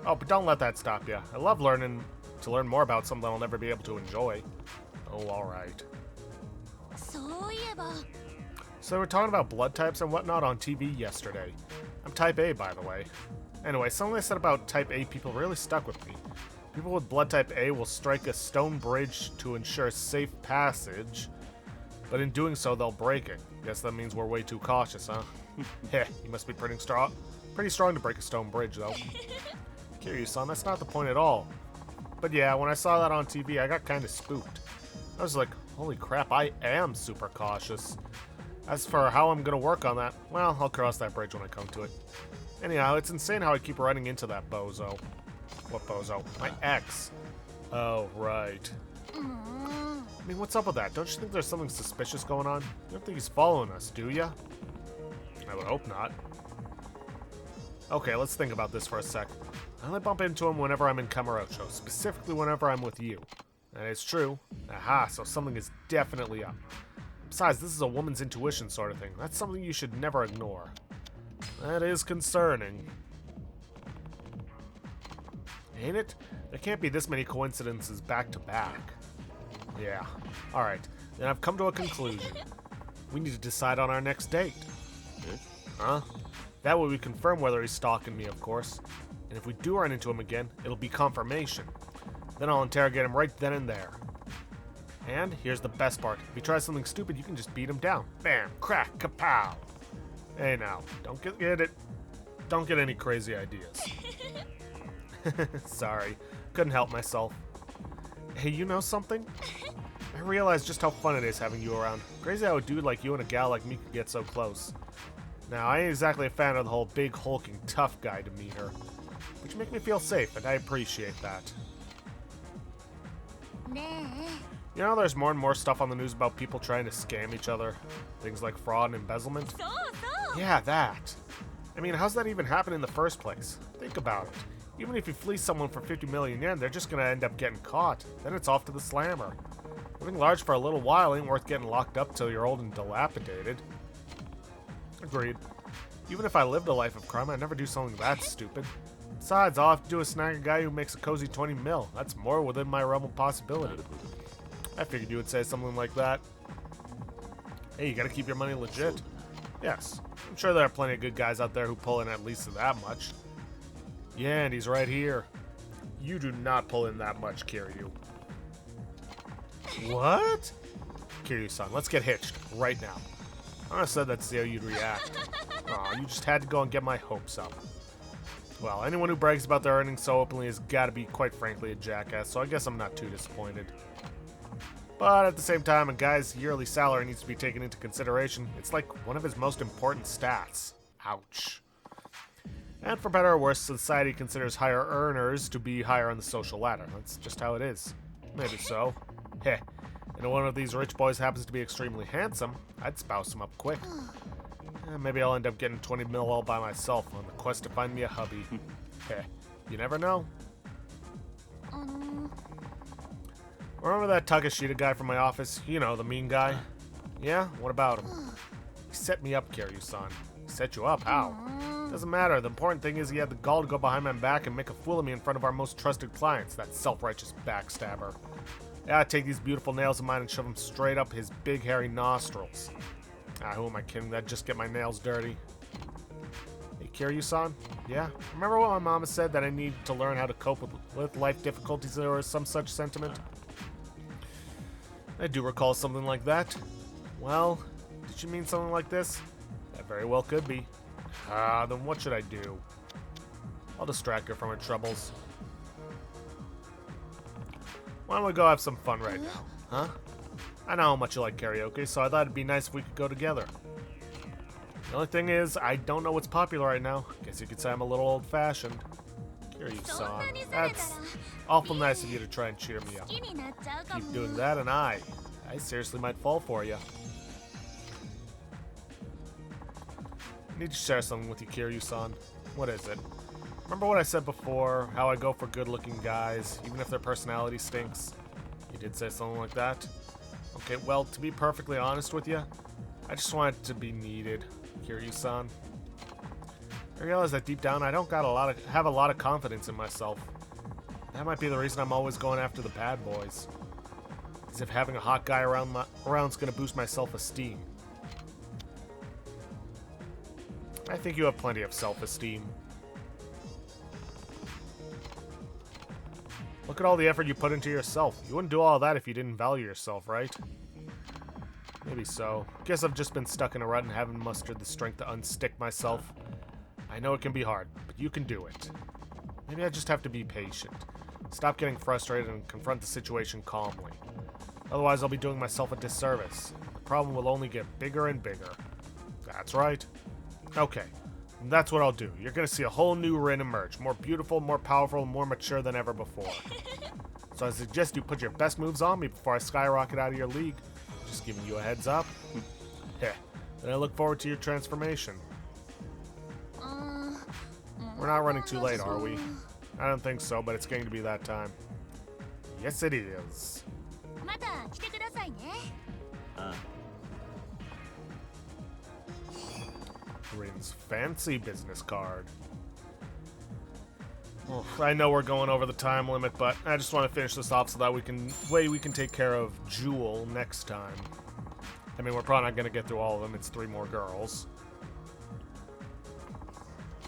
Oh, but don't let that stop you. I love learning to learn more about something I'll never be able to enjoy. Oh, alright. そういえば。 So we were talking about blood types and whatnot on TV yesterday. I'm type A, by the way. Anyway, something they said about type A people really stuck with me. People with blood type A will strike a stone bridge to ensure safe passage, but in doing so, they'll break it. Guess that means we're way too cautious, huh? Heh, you must be pretty strong to break a stone bridge, though. Kiryu-san, that's not the point at all. But yeah, when I saw that on TV, I got kind of spooked. I was like, holy crap, I am super cautious. As for how I'm gonna work on that, well, I'll cross that bridge when I come to it. Anyhow, it's insane how I keep running into that bozo. What bozo? My ex. Oh, right. I mean, what's up with that? Don't you think there's something suspicious going on? You don't think he's following us, do ya? I would hope not. Okay, let's think about this for a sec. I only bump into him whenever I'm in Kamurocho, specifically whenever I'm with you. That is true. Aha, so something is definitely up. Besides, this is a woman's intuition sort of thing. That's something you should never ignore. That is concerning. Ain't it? There can't be this many coincidences back to back. Yeah. Alright. Then I've come to a conclusion. We need to decide on our next date. Eh? Huh? That way we confirm whether he's stalking me, of course. And if we do run into him again, it'll be confirmation. Then I'll interrogate him right then and there. And here's the best part. If he tries something stupid, you can just beat him down. Bam! Crack! Kapow! Hey now, don't get it. Don't get any crazy ideas. Sorry, couldn't help myself. Hey, you know something? I realize just how fun it is having you around. Crazy how a dude like you and a gal like me could get so close. Now, I ain't exactly a fan of the whole big, hulking, tough guy demeanor, but you make me feel safe, and I appreciate that. ね You know, there's more and more stuff on the news about people trying to scam each other. Things like fraud and embezzlement. え、そうそう。 Yeah, that. I mean, how's that even happen in the first place? Think about it. Even if you fleece someone for 50 million yen, they're just gonna end up getting caught. Then it's off to the slammer. Living large for a little while ain't worth getting locked up till you're old and dilapidated. Agreed. Even if I lived a life of crime, I'd never do something that stupid. Besides, all I have to do is snag a guy who makes a cozy 20 mil. That's more within my realm of possibility. I figured you would say something like that. Hey, you gotta keep your money legit. Yes, I'm sure there are plenty of good guys out there who pull in at least that much. Yeah, and he's right here. You do not pull in that much, Kiryu. What? Kiryu-san, let's get hitched right now. I said that to see how you'd react. Aw, you just had to go and get my hopes up. Well, anyone who brags about their earnings so openly has got to be, quite frankly, a jackass, so I guess I'm not too disappointed. But at the same time, a guy's yearly salary needs to be taken into consideration. It's like one of his most important stats. Ouch. And for better or worse, society considers higher earners to be higher on the social ladder. That's just how it is. Maybe so. Heh. And if one of these rich boys happens to be extremely handsome, I'd spouse him up quick. Maybe I'll end up getting 20 mil all by myself on the quest to find me a hubby. Heh. You never know. あの Remember that Takashita guy from my office? You know, the mean guy? Yeah? What about him? He set me up, Kiryu-san. He set you up? How? Doesn't matter. The important thing is he had the gall to go behind my back and make a fool of me in front of our most trusted clients, that self-righteous backstabber. Yeah, I'd take these beautiful nails of mine and shove them straight up his big hairy nostrils. Ah, who am I kidding? That'd just get my nails dirty. Hey, Kiryu-san? Yeah? Remember what my mama said, that I need to learn how to cope with life difficulties or some such sentiment? I do recall something like that. Well, did she mean something like this? That very well could be. Ah, then what should I do? I'll distract her from her troubles. Why don't we go have some fun right now? Huh? I know how much you like karaoke, so I thought it'd be nice if we could go together. The only thing is, I don't know what's popular right now. Guess you could say I'm a little old-fashioned. Kiryu-san, that's awful nice of you to try and cheer me up. 好きになっちゃうかも。 Keep doing that and I seriously might fall for you. I need to share something with you, Kiryu-san. What is it? Remember what I said before, how I go for good-looking guys, even if their personality stinks? You did say something like that? Okay, well, to be perfectly honest with you, I just want it to be needed, Kiryu-san. I realize that deep down I don't have a lot of confidence in myself. That might be the reason I'm always going after the bad boys. As if having a hot guy around's gonna boost my self-esteem. I think you have plenty of self-esteem. Look at all the effort you put into yourself. You wouldn't do all that if you didn't value yourself, right? Maybe so. Guess I've just been stuck in a rut and haven't mustered the strength to unstick myself. I know it can be hard, but you can do it. Maybe I just have to be patient. Stop getting frustrated and confront the situation calmly. Otherwise, I'll be doing myself a disservice. The problem will only get bigger and bigger. That's right. Okay, that's what I'll do. You're gonna see a whole new Rin emerge. More beautiful, more powerful, more mature than ever before. So I suggest you put your best moves on me before I skyrocket out of your league. Just giving you a heads up. Heh. Then I look forward to your transformation. We're not running too late, are we? I don't think so, but it's going to be that time. Yes, it is. また来てくださいね。Rin's fancy business card. Oh, I know we're going over the time limit, but I just want to finish this off so that we can take care of Jewel next time. I mean, we're probably not going to get through all of them. It's 3 more girls.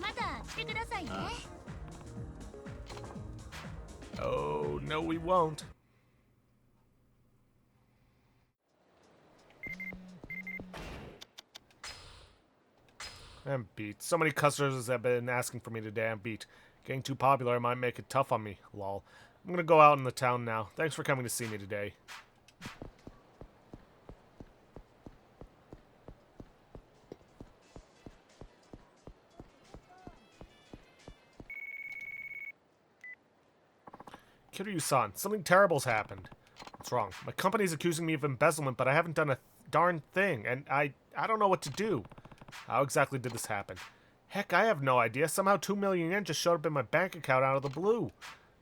また来てくださいね。 Oh, no, we won't. I'm beat. So many customers have been asking for me today. I'm beat. Getting too popular might make it tough on me. Lol. I'm gonna go out in the town now. Thanks for coming to see me today. Kiryu-san, something terrible's happened. What's wrong? My company's accusing me of embezzlement, but I haven't done a darn thing, and I don't know what to do. How exactly did this happen? Heck, I have no idea. Somehow 2 million yen just showed up in my bank account out of the blue.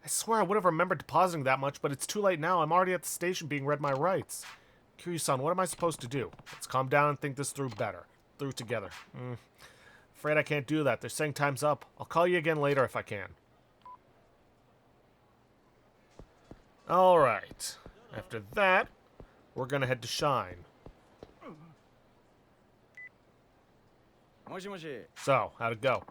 I swear I would have remembered depositing that much, but it's too late now. I'm already at the station being read my rights. Kiryu-san, what am I supposed to do? Let's calm down and think this through together. Afraid I can't do that. They're saying time's up. I'll call you again later if I can. Alright. After that, we're gonna head to Shine. So, how'd it go?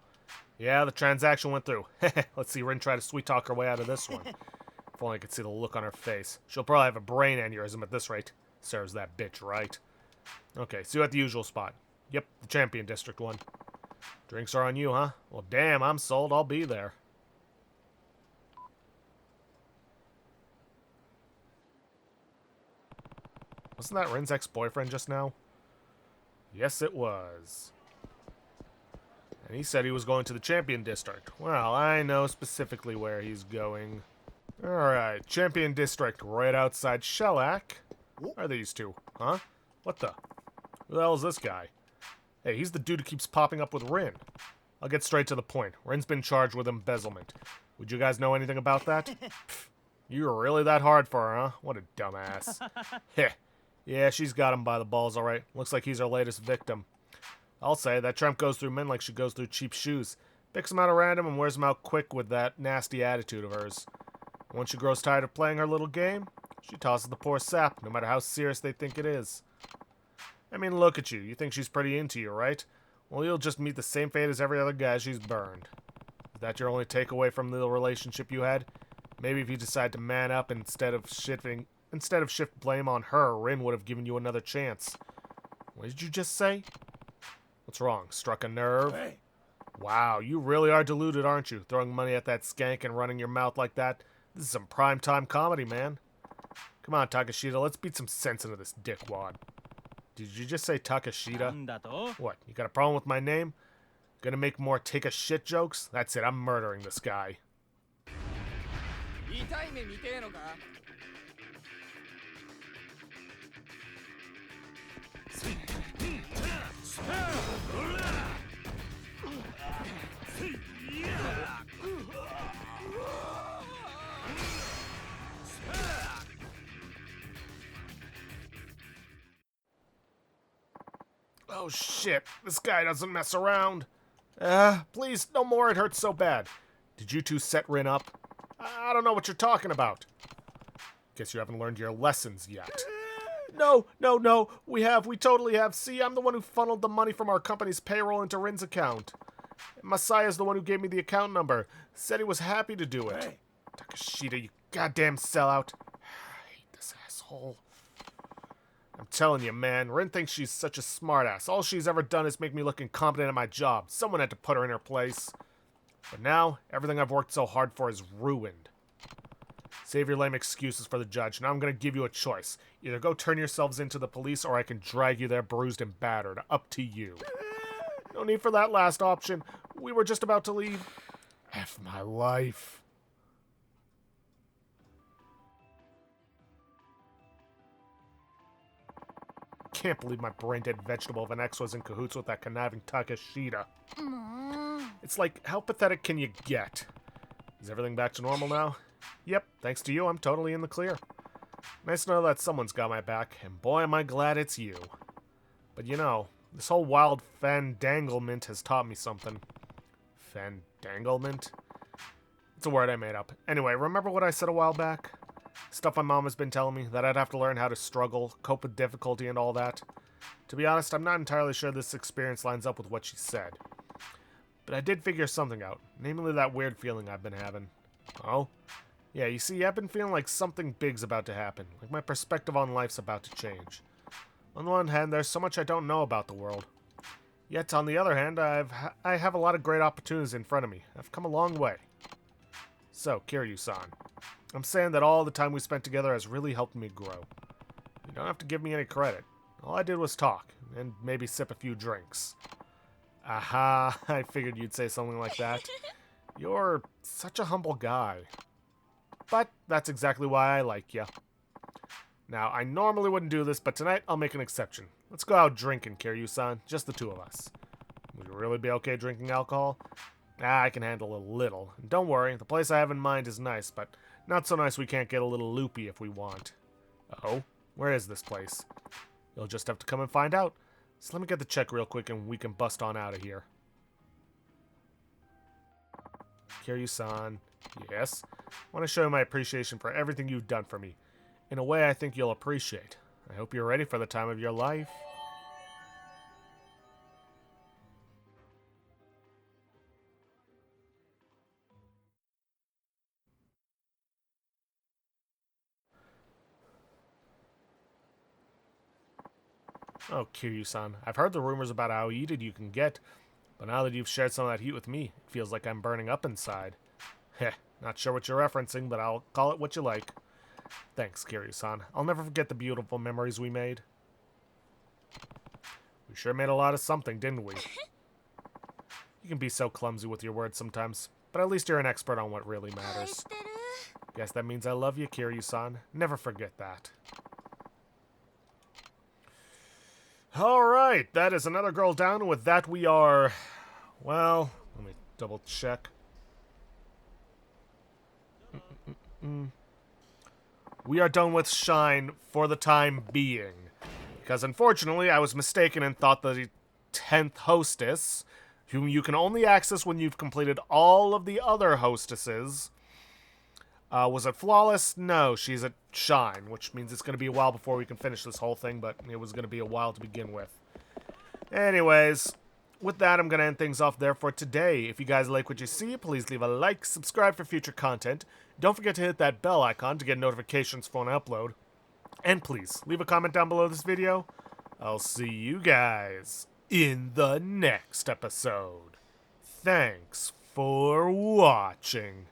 Yeah, the transaction went through. Let's see Rin try to sweet-talk her way out of this one. If only I could see the look on her face. She'll probably have a brain aneurysm at this rate. Serves that bitch right. Okay, see you at the usual spot. Yep, the Champion District one. Drinks are on you, huh? Well, damn, I'm sold. I'll be there. Wasn't that Rin's ex-boyfriend just now? Yes, it was. And he said he was going to the Champion District. Well, I know specifically where he's going. Alright, Champion District, right outside Shellac. Where are these two? Huh? What the? Who the hell is this guy? Hey, he's the dude who keeps popping up with Rin. I'll get straight to the point. Rin's been charged with embezzlement. Would you guys know anything about that? Pfft, you were really that hard for her, huh? What a dumbass. Heh. Yeah, she's got him by the balls, alright. Looks like he's our latest victim. I'll say, that tramp goes through men like she goes through cheap shoes. Picks them out at random and wears them out quick with that nasty attitude of hers. Once she grows tired of playing her little game, she tosses the poor sap, no matter how serious they think it is. I mean, look at you. You think she's pretty into you, right? Well, you'll just meet the same fate as every other guy she's burned. Is that your only takeaway from the relationship you had? Maybe if you decide to man up instead of shift blame on her, Rin would have given you another chance. What did you just say? What's wrong? Struck a nerve? Hey. Wow, you really are deluded, aren't you? Throwing money at that skank and running your mouth like that? This is some primetime comedy, man. Come on, Takashita, let's beat some sense into this dickwad. Did you just say Takashita? What, you got a problem with my name? Gonna make more take-a-shit jokes? That's it, I'm murdering this guy. Oh shit, this guy doesn't mess around. Please, no more, it hurts so bad. Did you two set Rin up? I don't know what you're talking about. Guess you haven't learned your lessons yet. No, we totally have. See, I'm the one who funneled the money from our company's payroll into Rin's account. Masai's the one who gave me the account number. Said he was happy to do it. Hey. Takashita, you goddamn sellout. I hate this asshole. I'm telling you, man, Rin thinks she's such a smartass. All she's ever done is make me look incompetent at my job. Someone had to put her in her place. But now, everything I've worked so hard for is ruined. Save your lame excuses for the judge. Now I'm going to give you a choice. Either go turn yourselves into the police, or I can drag you there bruised and battered. Up to you. No need for that last option. We were just about to leave. F my life. Can't believe my brain-dead vegetable of an ex was in cahoots with that conniving Takashita. It's like, how pathetic can you get? Is everything back to normal now? Yep, thanks to you, I'm totally in the clear. Nice to know that someone's got my back, and boy am I glad it's you. But you know, This whole wild fandanglement has taught me something. Fandanglement? It's a word I made up. Anyway, remember what I said a while back? Stuff my mom has been telling me, that I'd have to learn how to struggle, cope with difficulty and all that. To be honest, I'm not entirely sure this experience lines up with what she said. But I did figure something out, namely that weird feeling I've been having. Oh? Yeah, you see, I've been feeling like something big's about to happen, like my perspective on life's about to change. On the one hand, there's so much I don't know about the world. Yet, on the other hand, I have a lot of great opportunities in front of me. I've come a long way. So, Kiryu-san, I'm saying that all the time we spent together has really helped me grow. You don't have to give me any credit. All I did was talk, and maybe sip a few drinks. Aha, I figured you'd say something like that. You're such a humble guy. But that's exactly why I like you. Now, I normally wouldn't do this, but tonight I'll make an exception. Let's go out drinking, Kiryu-san. Just the two of us. Would you really be okay drinking alcohol? I can handle a little. And don't worry, the place I have in mind is nice, but not so nice we can't get a little loopy if we want. Oh? Where is this place? You'll just have to come and find out. So let me get the check real quick and we can bust on out of here. Kiryu-san. Yes? I want to show you my appreciation for everything you've done for me. In a way I think you'll appreciate. I hope you're ready for the time of your life. Oh, Kiryu-san, I've heard the rumors about how heated you can get, but now that you've shared some of that heat with me, it feels like I'm burning up inside. Heh, not sure what you're referencing, but I'll call it what you like. Thanks, Kiryu-san. I'll never forget the beautiful memories we made. We sure made a lot of something, didn't we? You can be so clumsy with your words sometimes, but at least you're an expert on what really matters. Guess that means I love you, Kiryu-san. Never forget that. Alright, that is another girl down, and with that we are... Well, let me double check. We are done with Shine for the time being. Because unfortunately, I was mistaken and thought the 10th hostess, whom you can only access when you've completed all of the other hostesses, was it Flawless? No, she's at Shine, which means it's going to be a while before we can finish this whole thing, but it was going to be a while to begin with. Anyways, with that, I'm going to end things off there for today. If you guys like what you see, please leave a like, subscribe for future content. Don't forget to hit that bell icon to get notifications for an upload. And please, leave a comment down below this video. I'll see you guys in the next episode. Thanks for watching.